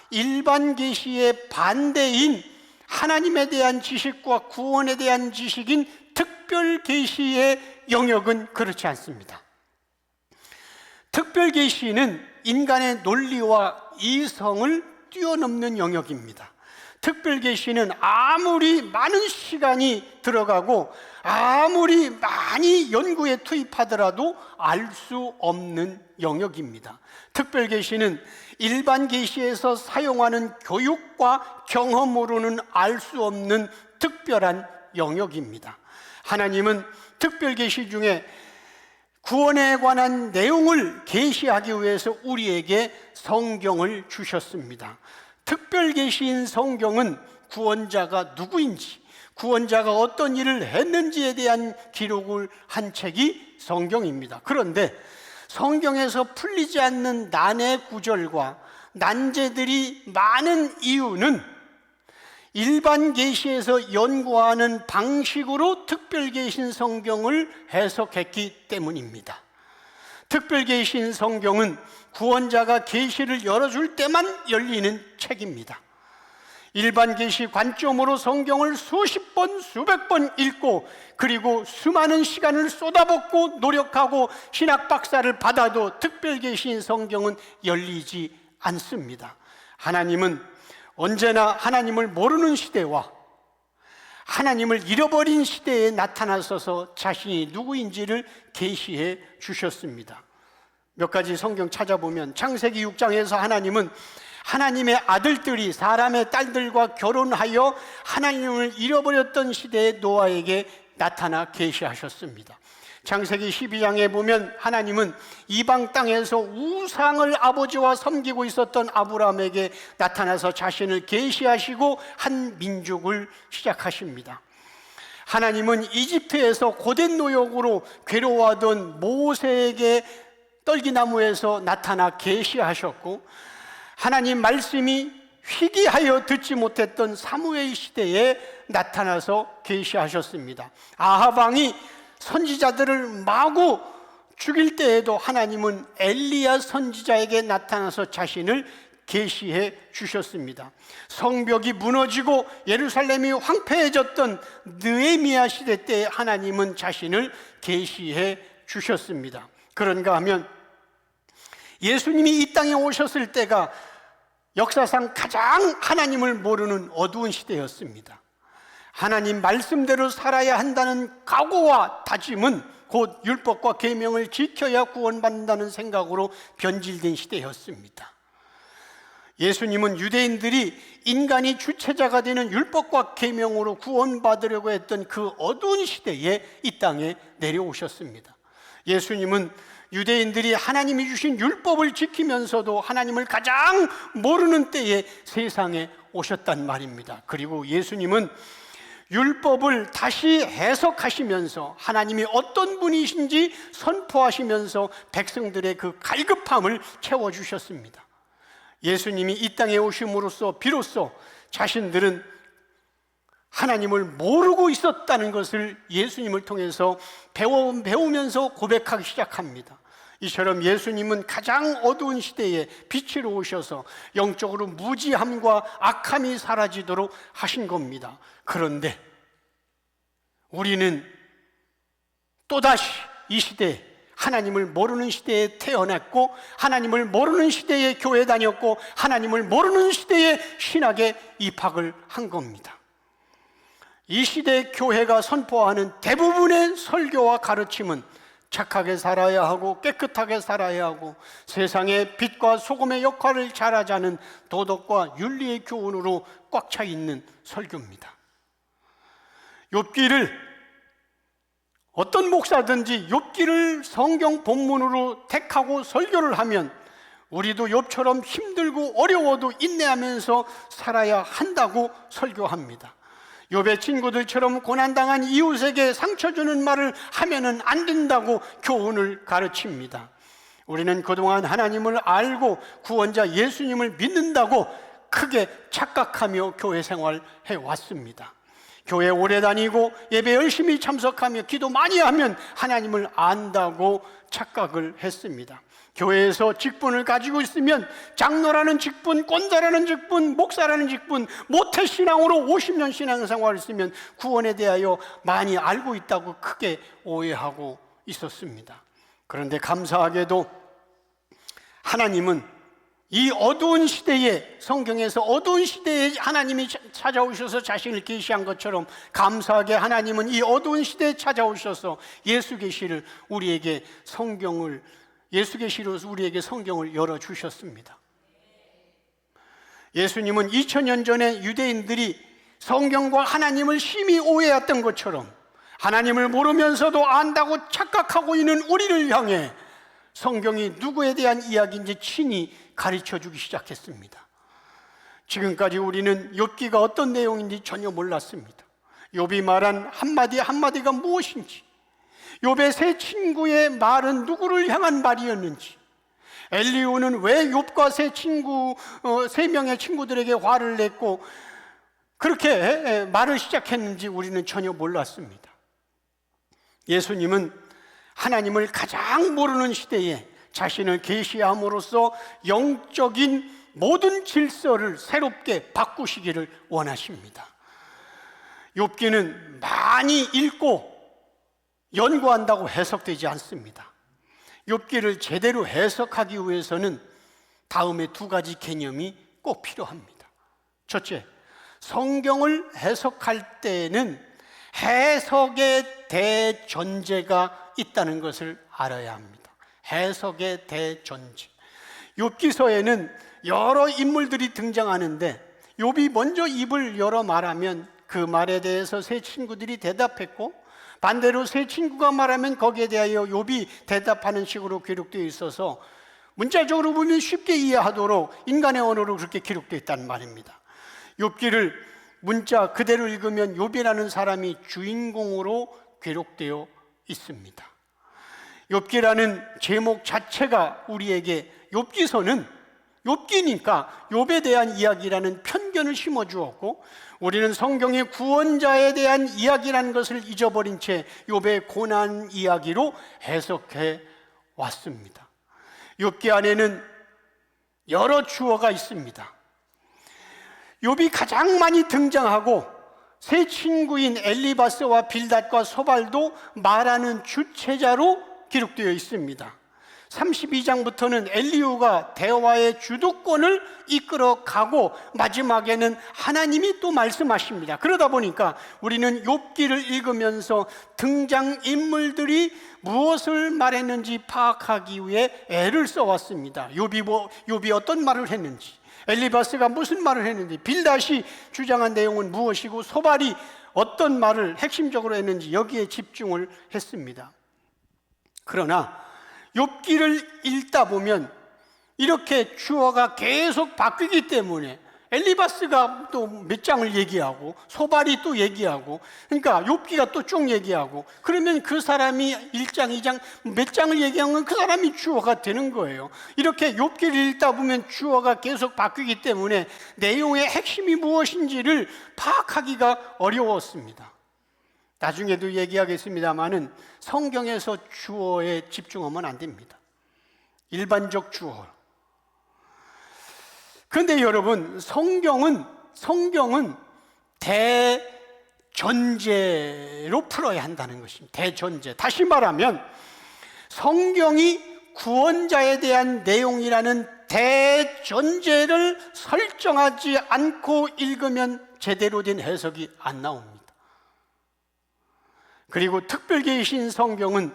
일반 계시의 반대인 하나님에 대한 지식과 구원에 대한 지식인 특별 계시의 영역은 그렇지 않습니다. 특별 계시는 인간의 논리와 이성을 뛰어넘는 영역입니다. 특별 계시는 아무리 많은 시간이 들어가고 아무리 많이 연구에 투입하더라도 알 수 없는 영역입니다. 특별 계시는 일반 계시에서 사용하는 교육과 경험으로는 알 수 없는 특별한 영역입니다. 하나님은 특별 계시 중에 구원에 관한 내용을 계시하기 위해서 우리에게 성경을 주셨습니다. 특별 계시인 성경은 구원자가 누구인지, 구원자가 어떤 일을 했는지에 대한 기록을 한 책이 성경입니다. 그런데 성경에서 풀리지 않는 난의 구절과 난제들이 많은 이유는 일반 계시에서 연구하는 방식으로 특별계신 성경을 해석했기 때문입니다. 특별계신 성경은 구원자가 계시를 열어줄 때만 열리는 책입니다. 일반 계시 관점으로 성경을 수십 번, 수백 번 읽고 그리고 수많은 시간을 쏟아붓고 노력하고 신학 박사를 받아도 특별계신 성경은 열리지 않습니다. 하나님은 언제나 하나님을 모르는 시대와 하나님을 잃어버린 시대에 나타나셔서 자신이 누구인지를 계시해 주셨습니다. 몇 가지 성경 찾아보면 창세기 6장에서 하나님은 하나님의 아들들이 사람의 딸들과 결혼하여 하나님을 잃어버렸던 시대에 노아에게 나타나 계시하셨습니다. 창세기 12장에 보면 하나님은 이방 땅에서 우상을 아버지와 섬기고 있었던 아브라함에게 나타나서 자신을 계시하시고 한 민족을 시작하십니다. 하나님은 이집트에서 고된 노역으로 괴로워하던 모세에게 떨기나무에서 나타나 계시하셨고, 하나님 말씀이 희귀하여 듣지 못했던 사무엘 시대에 나타나서 계시하셨습니다. 아합 왕이 선지자들을 마구 죽일 때에도 하나님은 엘리야 선지자에게 나타나서 자신을 계시해 주셨습니다. 성벽이 무너지고 예루살렘이 황폐해졌던 느헤미야 시대 때 하나님은 자신을 계시해 주셨습니다. 그런가 하면 예수님이 이 땅에 오셨을 때가 역사상 가장 하나님을 모르는 어두운 시대였습니다. 하나님 말씀대로 살아야 한다는 각오와 다짐은 곧 율법과 계명을 지켜야 구원받는다는 생각으로 변질된 시대였습니다. 예수님은 유대인들이 인간이 주체자가 되는 율법과 계명으로 구원받으려고 했던 그 어두운 시대에 이 땅에 내려오셨습니다. 예수님은 유대인들이 하나님이 주신 율법을 지키면서도 하나님을 가장 모르는 때에 세상에 오셨단 말입니다. 그리고 예수님은 율법을 다시 해석하시면서 하나님이 어떤 분이신지 선포하시면서 백성들의 그 갈급함을 채워주셨습니다. 예수님이 이 땅에 오심으로써 비로소 자신들은 하나님을 모르고 있었다는 것을 예수님을 통해서 배우면서 고백하기 시작합니다. 이처럼 예수님은 가장 어두운 시대에 빛으로 오셔서 영적으로 무지함과 악함이 사라지도록 하신 겁니다. 그런데 우리는 또다시 이 시대에 하나님을 모르는 시대에 태어났고 하나님을 모르는 시대에 교회 다녔고 하나님을 모르는 시대에 신학에 입학을 한 겁니다. 이 시대 교회가 선포하는 대부분의 설교와 가르침은 착하게 살아야 하고 깨끗하게 살아야 하고 세상의 빛과 소금의 역할을 잘하자는 도덕과 윤리의 교훈으로 꽉 차 있는 설교입니다. 욥기를 어떤 목사든지 욥기를 성경 본문으로 택하고 설교를 하면 우리도 욥처럼 힘들고 어려워도 인내하면서 살아야 한다고 설교합니다. 욥의 친구들처럼 고난당한 이웃에게 상처 주는 말을 하면은 안 된다고 교훈을 가르칩니다. 우리는 그동안 하나님을 알고 구원자 예수님을 믿는다고 크게 착각하며 교회 생활해 왔습니다. 교회 오래 다니고 예배 열심히 참석하며 기도 많이 하면 하나님을 안다고 착각을 했습니다. 교회에서 직분을 가지고 있으면 장로라는 직분, 권사라는 직분, 목사라는 직분, 모태신앙으로 50년 신앙생활을 했으면 구원에 대하여 많이 알고 있다고 크게 오해하고 있었습니다. 그런데 감사하게도 하나님은 이 어두운 시대에, 성경에서 어두운 시대에 하나님이 찾아오셔서 자신을 계시한 것처럼 감사하게 하나님은 이 어두운 시대에 찾아오셔서 예수 계시를 우리에게 예수 계시로 우리에게 성경을 열어주셨습니다. 예수님은 2000년 전에 유대인들이 성경과 하나님을 심히 오해했던 것처럼 하나님을 모르면서도 안다고 착각하고 있는 우리를 향해 성경이 누구에 대한 이야기인지 친히 가르쳐주기 시작했습니다. 지금까지 우리는 욥기가 어떤 내용인지 전혀 몰랐습니다. 욥이 말한 한마디 한마디가 무엇인지, 욥의 세 친구의 말은 누구를 향한 말이었는지, 엘리후는 왜 욥과 세 명의 친구들에게 화를 냈고 그렇게 말을 시작했는지 우리는 전혀 몰랐습니다. 예수님은 하나님을 가장 모르는 시대에 자신을 계시함으로써 영적인 모든 질서를 새롭게 바꾸시기를 원하십니다. 욥기는 많이 읽고 연구한다고 해석되지 않습니다. 욥기를 제대로 해석하기 위해서는 다음에 두 가지 개념이 꼭 필요합니다. 첫째, 성경을 해석할 때에는 해석의 대전제가 있다는 것을 알아야 합니다. 해석의 대전제. 욥기서에는 여러 인물들이 등장하는데 욥이 먼저 입을 열어 말하면 그 말에 대해서 세 친구들이 대답했고, 반대로 세 친구가 말하면 거기에 대하여 욥이 대답하는 식으로 기록되어 있어서 문자적으로 보면 쉽게 이해하도록 인간의 언어로 그렇게 기록되어 있다는 말입니다. 욥기를 문자 그대로 읽으면 욥이라는 사람이 주인공으로 기록되어 있습니다. 욥기라는 제목 자체가 우리에게 욥기서는 욥기니까 욥에 대한 이야기라는 편견을 심어주었고, 우리는 성경의 구원자에 대한 이야기라는 것을 잊어버린 채 욥의 고난 이야기로 해석해 왔습니다. 욥기 안에는 여러 주어가 있습니다. 욥이 가장 많이 등장하고 세 친구인 엘리바스와 빌닷과 소발도 말하는 주체자로 기록되어 있습니다. 32장부터는 엘리후가 대화의 주도권을 이끌어가고 마지막에는 하나님이 또 말씀하십니다. 그러다 보니까 우리는 욥기를 읽으면서 등장인물들이 무엇을 말했는지 파악하기 위해 애를 써왔습니다. 욥이 어떤 말을 했는지, 엘리바스가 무슨 말을 했는지, 빌닷이 주장한 내용은 무엇이고 소발이 어떤 말을 핵심적으로 했는지 여기에 집중을 했습니다. 그러나 욥기를 읽다 보면 이렇게 주어가 계속 바뀌기 때문에 엘리바스가 또 몇 장을 얘기하고 소발이 또 얘기하고, 그러니까 욥기가 또 쭉 얘기하고, 그러면 그 사람이 1장, 2장 몇 장을 얘기하면 그 사람이 주어가 되는 거예요. 이렇게 욥기를 읽다 보면 주어가 계속 바뀌기 때문에 내용의 핵심이 무엇인지를 파악하기가 어려웠습니다. 나중에도 얘기하겠습니다마는 성경에서 주어에 집중하면 안 됩니다. 일반적 주어. 그런데 여러분, 성경은 대전제로 풀어야 한다는 것입니다. 대전제. 다시 말하면 성경이 구원자에 대한 내용이라는 대전제를 설정하지 않고 읽으면 제대로 된 해석이 안 나옵니다. 그리고 특별계시인 성경은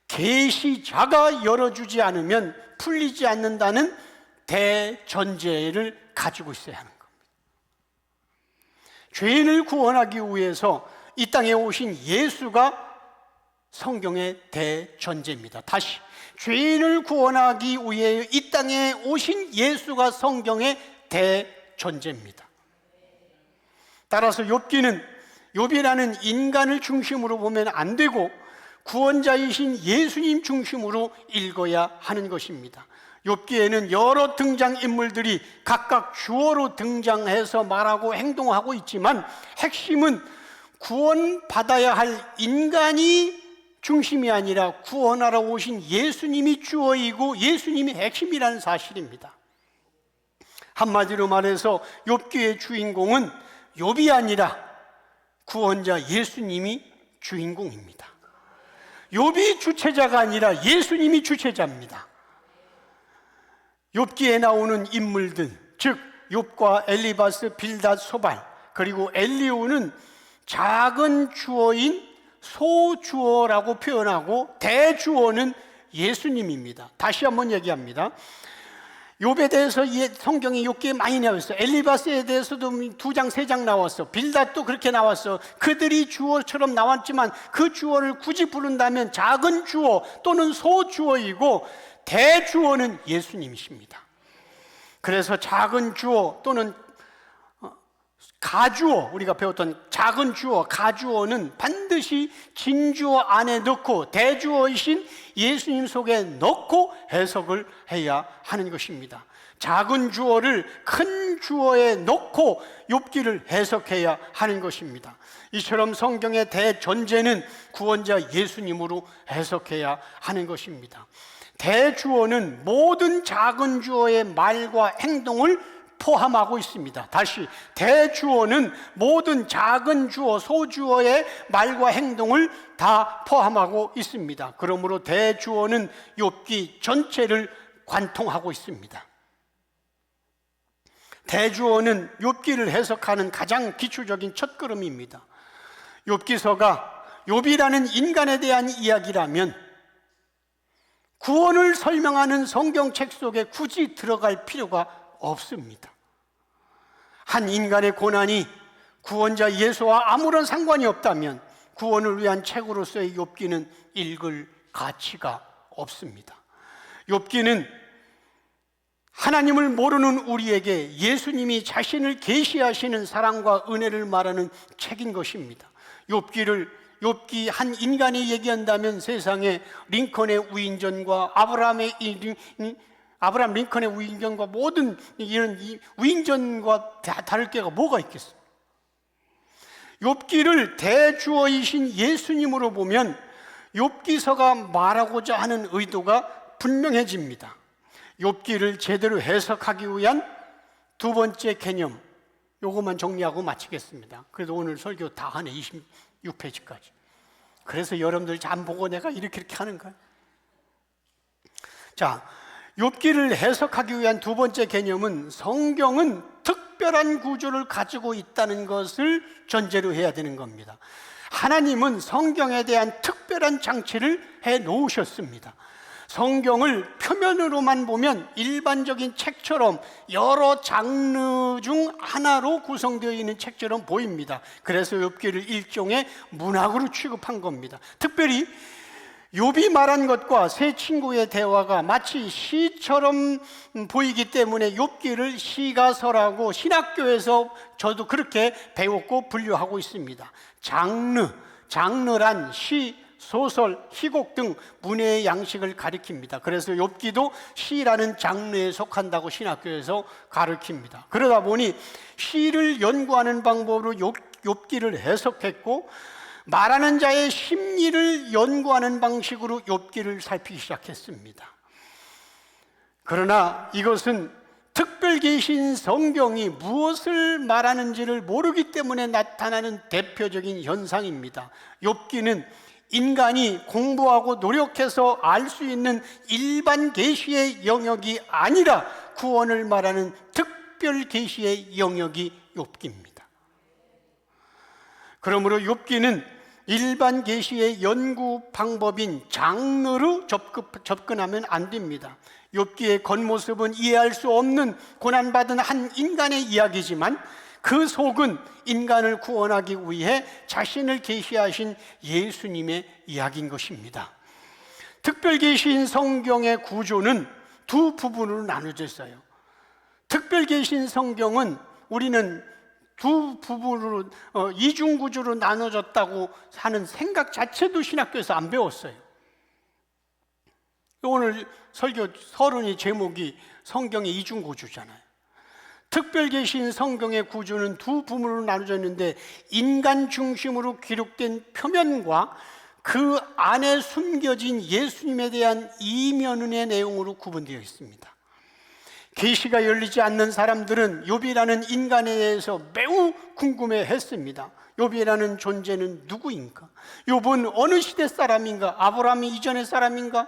계시자가 열어주지 않으면 풀리지 않는다는 대전제를 가지고 있어야 하는 겁니다. 죄인을 구원하기 위해서 이 땅에 오신 예수가 성경의 대전제입니다. 다시, 죄인을 구원하기 위해 이 땅에 오신 예수가 성경의 대전제입니다. 따라서 욥이라는 인간을 중심으로 보면 안 되고 구원자이신 예수님 중심으로 읽어야 하는 것입니다. 욥기에는 여러 등장인물들이 각각 주어로 등장해서 말하고 행동하고 있지만 핵심은 구원받아야 할 인간이 중심이 아니라 구원하러 오신 예수님이 주어이고 예수님이 핵심이라는 사실입니다. 한마디로 말해서 욥기의 주인공은 욥이 아니라 구원자 예수님이 주인공입니다. 욥이 주체자가 아니라 예수님이 주체자입니다. 욥기에 나오는 인물들, 즉 욥과 엘리바스, 빌닷, 소발, 그리고 엘리후는 작은 주어인 소주어라고 표현하고 대주어는 예수님입니다. 다시 한번 얘기합니다. 욥에 대해서 성경이 욥기에 많이 나왔어요. 엘리바스에 대해서도 2장, 3장 나왔어. 빌닷도 그렇게 나왔어. 그들이 주어처럼 나왔지만 그 주어를 굳이 부른다면 작은 주어 또는 소주어이고 대주어는 예수님이십니다. 그래서 작은 주어 또는 가주어, 우리가 배웠던 작은 주어, 가주어는 반드시 진주어 안에 넣고 대주어이신 예수님 속에 넣고 해석을 해야 하는 것입니다. 작은 주어를 큰 주어에 넣고 욥기를 해석해야 하는 것입니다. 이처럼 성경의 대전제는 구원자 예수님으로 해석해야 하는 것입니다. 대주어는 모든 작은 주어의 말과 행동을 포함하고 있습니다. 다시, 대주어는 모든 작은 주어, 소주어의 말과 행동을 다 포함하고 있습니다. 그러므로 대주어는 욥기 전체를 관통하고 있습니다. 대주어는 욥기를 해석하는 가장 기초적인 첫걸음입니다. 욥기서가 욥이라는 인간에 대한 이야기라면 구원을 설명하는 성경책 속에 굳이 들어갈 필요가 없습니다. 한 인간의 고난이 구원자 예수와 아무런 상관이 없다면 구원을 위한 책으로서의 욥기는 읽을 가치가 없습니다. 욥기는 하나님을 모르는 우리에게 예수님이 자신을 계시하시는 사랑과 은혜를 말하는 책인 것입니다. 욥기 한 인간이 얘기한다면 세상에 링컨의 우인전과 아브라함 링컨의 우인전과 모든 이런 우인전과 다를 게가 뭐가 있겠어요? 욥기를 대주어이신 예수님으로 보면 욥기서가 말하고자 하는 의도가 분명해집니다. 욥기를 제대로 해석하기 위한 두 번째 개념, 요것만 정리하고 마치겠습니다. 그래도 오늘 설교 다 하네, 26페이지까지. 그래서 여러분들 잘 보고 내가 이렇게 하는 거예요. 자, 욥기를 해석하기 위한 두 번째 개념은 성경은 특별한 구조를 가지고 있다는 것을 전제로 해야 되는 겁니다. 하나님은 성경에 대한 특별한 장치를 해 놓으셨습니다. 성경을 표면으로만 보면 일반적인 책처럼 여러 장르 중 하나로 구성되어 있는 책처럼 보입니다. 그래서 욥기를 일종의 문학으로 취급한 겁니다. 특별히 욥이 말한 것과 세 친구의 대화가 마치 시처럼 보이기 때문에 욥기를 시가서라고 신학교에서 저도 그렇게 배웠고 분류하고 있습니다. 장르란 시, 소설, 희곡 등 문해의 양식을 가리킵니다. 그래서 욥기도 시라는 장르에 속한다고 신학교에서 가르칩니다. 그러다 보니 시를 연구하는 방법으로 욥기를 해석했고 말하는 자의 심리를 연구하는 방식으로 욥기를 살피기 시작했습니다. 그러나 이것은 특별 계신 성경이 무엇을 말하는지를 모르기 때문에 나타나는 대표적인 현상입니다. 욥기는 인간이 공부하고 노력해서 알 수 있는 일반 계시의 영역이 아니라 구원을 말하는 특별 계시의 영역이 욥기입니다. 그러므로 욥기는 일반 계시의 연구 방법인 장르로 접근하면 안 됩니다. 욥기의 겉모습은 이해할 수 없는 고난받은 한 인간의 이야기지만 그 속은 인간을 구원하기 위해 자신을 계시하신 예수님의 이야기인 것입니다. 특별 계시인 성경의 구조는 두 부분으로 나눠져 있어요. 특별 계시인 성경은 우리는 두 부분으로 이중 구조로 나눠졌다고 하는 생각 자체도 신학교에서 안 배웠어요. 오늘 설교 서론의 제목이 성경의 이중 구조잖아요. 특별 계신 성경의 구조는 두 부분으로 나눠져 있는데 인간 중심으로 기록된 표면과 그 안에 숨겨진 예수님에 대한 이면의 내용으로 구분되어 있습니다. 계시가 열리지 않는 사람들은 욥이라는 인간에 대해서 매우 궁금해했습니다. 욥이라는 존재는 누구인가? 욥은 어느 시대 사람인가? 아브라함 이전의 사람인가?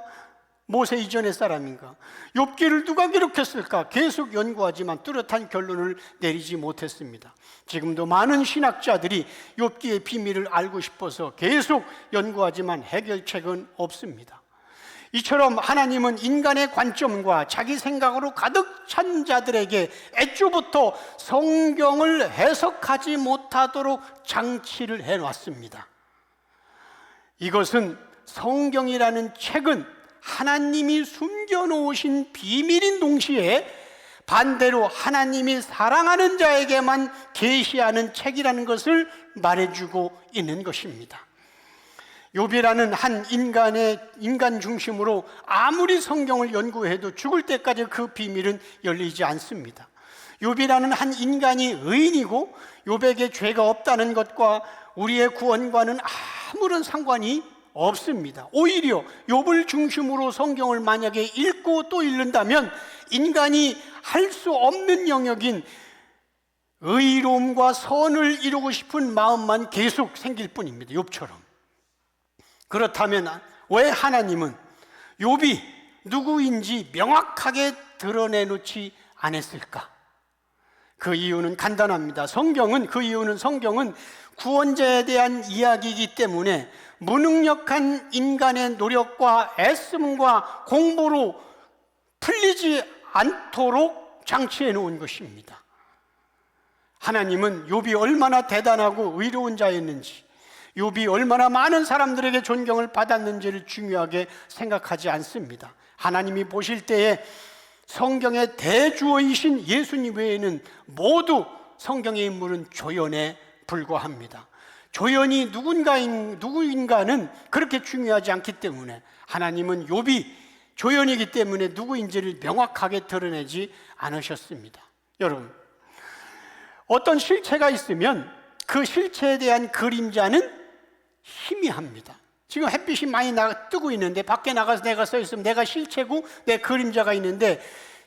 모세 이전의 사람인가? 욥기를 누가 기록했을까? 계속 연구하지만 뚜렷한 결론을 내리지 못했습니다. 지금도 많은 신학자들이 욥기의 비밀을 알고 싶어서 계속 연구하지만 해결책은 없습니다. 이처럼 하나님은 인간의 관점과 자기 생각으로 가득 찬 자들에게 애초부터 성경을 해석하지 못하도록 장치를 해놨습니다. 이것은 성경이라는 책은 하나님이 숨겨놓으신 비밀인 동시에 반대로 하나님이 사랑하는 자에게만 계시하는 책이라는 것을 말해주고 있는 것입니다. 욥이라는 한 인간 중심으로 아무리 성경을 연구해도 죽을 때까지 그 비밀은 열리지 않습니다. 욥이라는 한 인간이 의인이고 욥에게 죄가 없다는 것과 우리의 구원과는 아무런 상관이 없습니다. 오히려 욥을 중심으로 성경을 만약에 읽고 또 읽는다면 인간이 할 수 없는 영역인 의로움과 선을 이루고 싶은 마음만 계속 생길 뿐입니다. 욥처럼. 그렇다면 왜 하나님은 욥이 누구인지 명확하게 드러내놓지 않았을까? 그 이유는 간단합니다. 성경은 구원자에 대한 이야기이기 때문에 무능력한 인간의 노력과 애씀과 공부로 풀리지 않도록 장치해 놓은 것입니다. 하나님은 욥이 얼마나 대단하고 의로운 자였는지, 욥이 얼마나 많은 사람들에게 존경을 받았는지를 중요하게 생각하지 않습니다. 하나님이 보실 때에 성경의 대주어이신 예수님 외에는 모두 성경의 인물은 조연에 불과합니다. 조연이 누구인가는 그렇게 중요하지 않기 때문에 하나님은 욥이 조연이기 때문에 누구인지를 명확하게 드러내지 않으셨습니다. 여러분, 어떤 실체가 있으면 그 실체에 대한 그림자는 희미합니다. 지금 햇빛이 많이 뜨고 있는데 밖에 나가서 내가 서 있으면 내가 실체고 내 그림자가 있는데,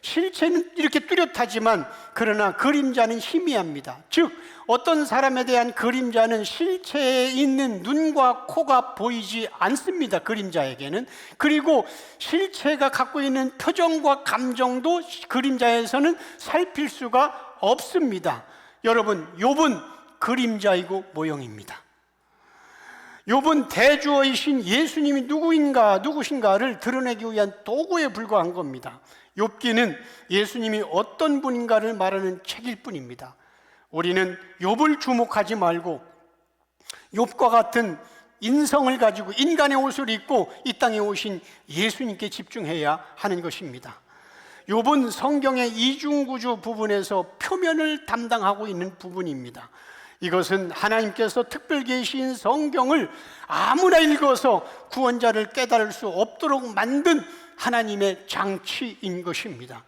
실체는 이렇게 뚜렷하지만 그러나 그림자는 희미합니다. 즉 어떤 사람에 대한 그림자는 실체에 있는 눈과 코가 보이지 않습니다. 그림자에게는. 그리고 실체가 갖고 있는 표정과 감정도 그림자에서는 살필 수가 없습니다. 여러분, 욥은 그림자이고 모형입니다. 욥은 대주어이신 예수님이 누구신가를 드러내기 위한 도구에 불과한 겁니다. 욥기는 예수님이 어떤 분인가를 말하는 책일 뿐입니다. 우리는 욥을 주목하지 말고 욥과 같은 인성을 가지고 인간의 옷을 입고 이 땅에 오신 예수님께 집중해야 하는 것입니다. 욥은 성경의 이중구조 부분에서 표면을 담당하고 있는 부분입니다. 이것은 하나님께서 특별 계시인 성경을 아무나 읽어서 구원자를 깨달을 수 없도록 만든 하나님의 장치인 것입니다.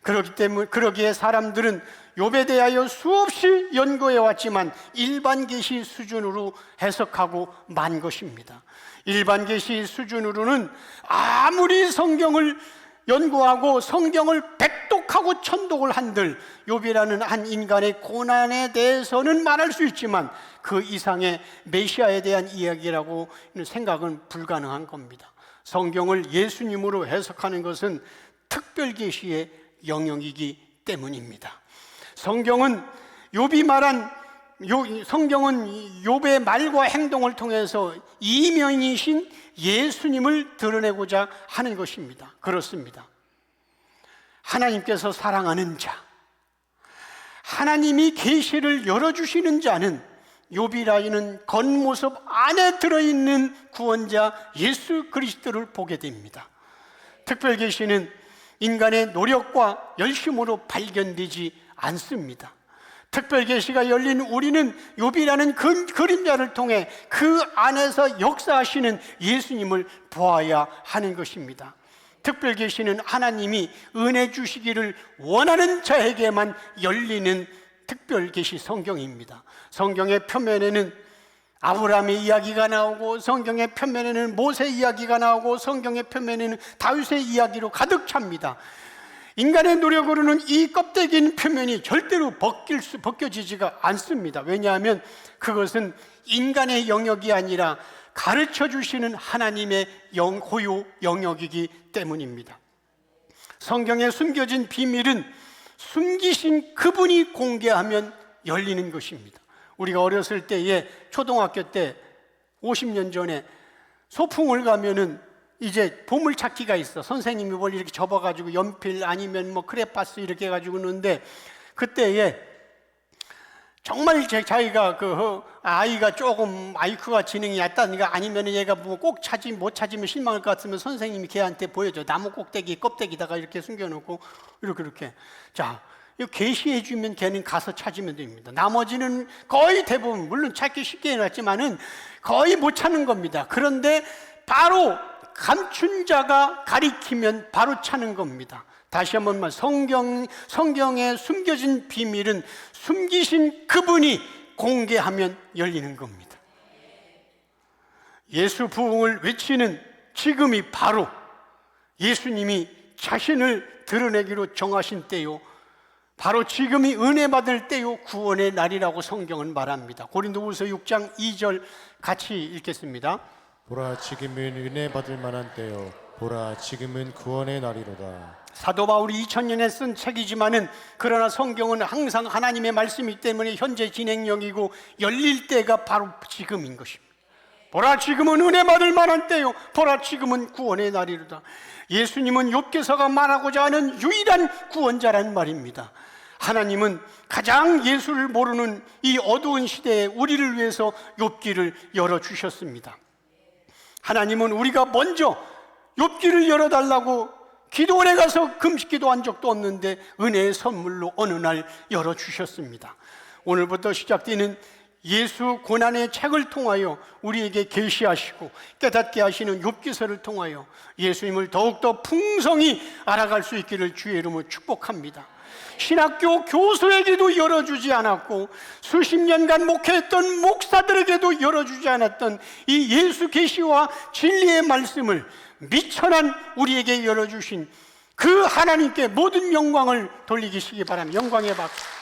그렇기 때문에 그러기에 사람들은 욥에 대하여 수없이 연구해 왔지만 일반 계시 수준으로 해석하고 만 것입니다. 일반 계시 수준으로는 아무리 성경을 연구하고 성경을 백독하고 천독을 한들 욥이라는 한 인간의 고난에 대해서는 말할 수 있지만 그 이상의 메시아에 대한 이야기라고 생각은 불가능한 겁니다. 성경을 예수님으로 해석하는 것은 특별 계시의 영역이기 때문입니다. 성경은 욥의 말과 행동을 통해서 이면이신 예수님을 드러내고자 하는 것입니다. 그렇습니다. 하나님께서 사랑하는 자, 하나님이 계시를 열어주시는 자는 욥이라는 겉모습 안에 들어있는 구원자 예수 그리스도를 보게 됩니다. 특별 계시는 인간의 노력과 열심으로 발견되지 않습니다. 특별 계시가 열린 우리는 욥이라는 그림자를 통해 그 안에서 역사하시는 예수님을 보아야 하는 것입니다. 특별 계시는 하나님이 은혜 주시기를 원하는 자에게만 열리는 특별 계시 성경입니다. 성경의 표면에는 아브라함의 이야기가 나오고 성경의 표면에는 모세 이야기가 나오고 성경의 표면에는 다윗의 이야기로 가득 찹니다. 인간의 노력으로는 이 껍데기인 표면이 절대로 벗겨지지가 않습니다. 왜냐하면 그것은 인간의 영역이 아니라 가르쳐 주시는 하나님의 고유 영역이기 때문입니다. 성경에 숨겨진 비밀은 숨기신 그분이 공개하면 열리는 것입니다. 우리가 어렸을 때에 초등학교 때 50년 전에 소풍을 가면은 이제 보물찾기가 있어. 선생님이 뭘 이렇게 접어가지고 연필 아니면 뭐 크레파스 이렇게 해가지고 넣는데 그때에 정말 자기가 아이가 조금 마이크가 지능이 얕다든가 아니면 얘가 뭐 꼭 못 찾으면 실망할 것 같으면 선생님이 걔한테 보여줘. 나무 꼭대기 껍데기다가 이렇게 숨겨놓고 이렇게. 자, 이거 게시해 주면 걔는 가서 찾으면 됩니다. 나머지는 거의 대부분 물론 찾기 쉽게 해놨지만은 거의 못 찾는 겁니다. 그런데 바로 감춘 자가 가리키면 바로 찾는 겁니다. 다시 한 번만 성경에 숨겨진 비밀은 숨기신 그분이 공개하면 열리는 겁니다. 예수 부흥을 외치는 지금이 바로 예수님이 자신을 드러내기로 정하신 때요, 바로 지금이 은혜 받을 때요, 구원의 날이라고 성경은 말합니다. 고린도후서 6장 2절 같이 읽겠습니다. 보라 지금은 은혜 받을 만한 때요 보라 지금은 구원의 날이로다. 사도 바울이 2000년에 쓴 책이지만은 그러나 성경은 항상 하나님의 말씀이기 때문에 현재 진행형이고 열릴 때가 바로 지금인 것입니다. 보라 지금은 은혜 받을 만한 때요 보라 지금은 구원의 날이로다. 예수님은 욥기서가 말하고자 하는 유일한 구원자란 말입니다. 하나님은 가장 예수를 모르는 이 어두운 시대에 우리를 위해서 욥기를 열어주셨습니다. 하나님은 우리가 먼저 욥기를 열어달라고 기도원에 가서 금식기도한 적도 없는데 은혜의 선물로 어느 날 열어주셨습니다. 오늘부터 시작되는 예수 고난의 책을 통하여 우리에게 계시하시고 깨닫게 하시는 욥기서를 통하여 예수님을 더욱더 풍성히 알아갈 수 있기를 주의 이름으로 축복합니다. 신학교 교수에게도 열어주지 않았고 수십 년간 목회했던 목사들에게도 열어주지 않았던 이 예수 계시와 진리의 말씀을 미천한 우리에게 열어주신 그 하나님께 모든 영광을 돌리시기 바랍니다. 영광의 박수.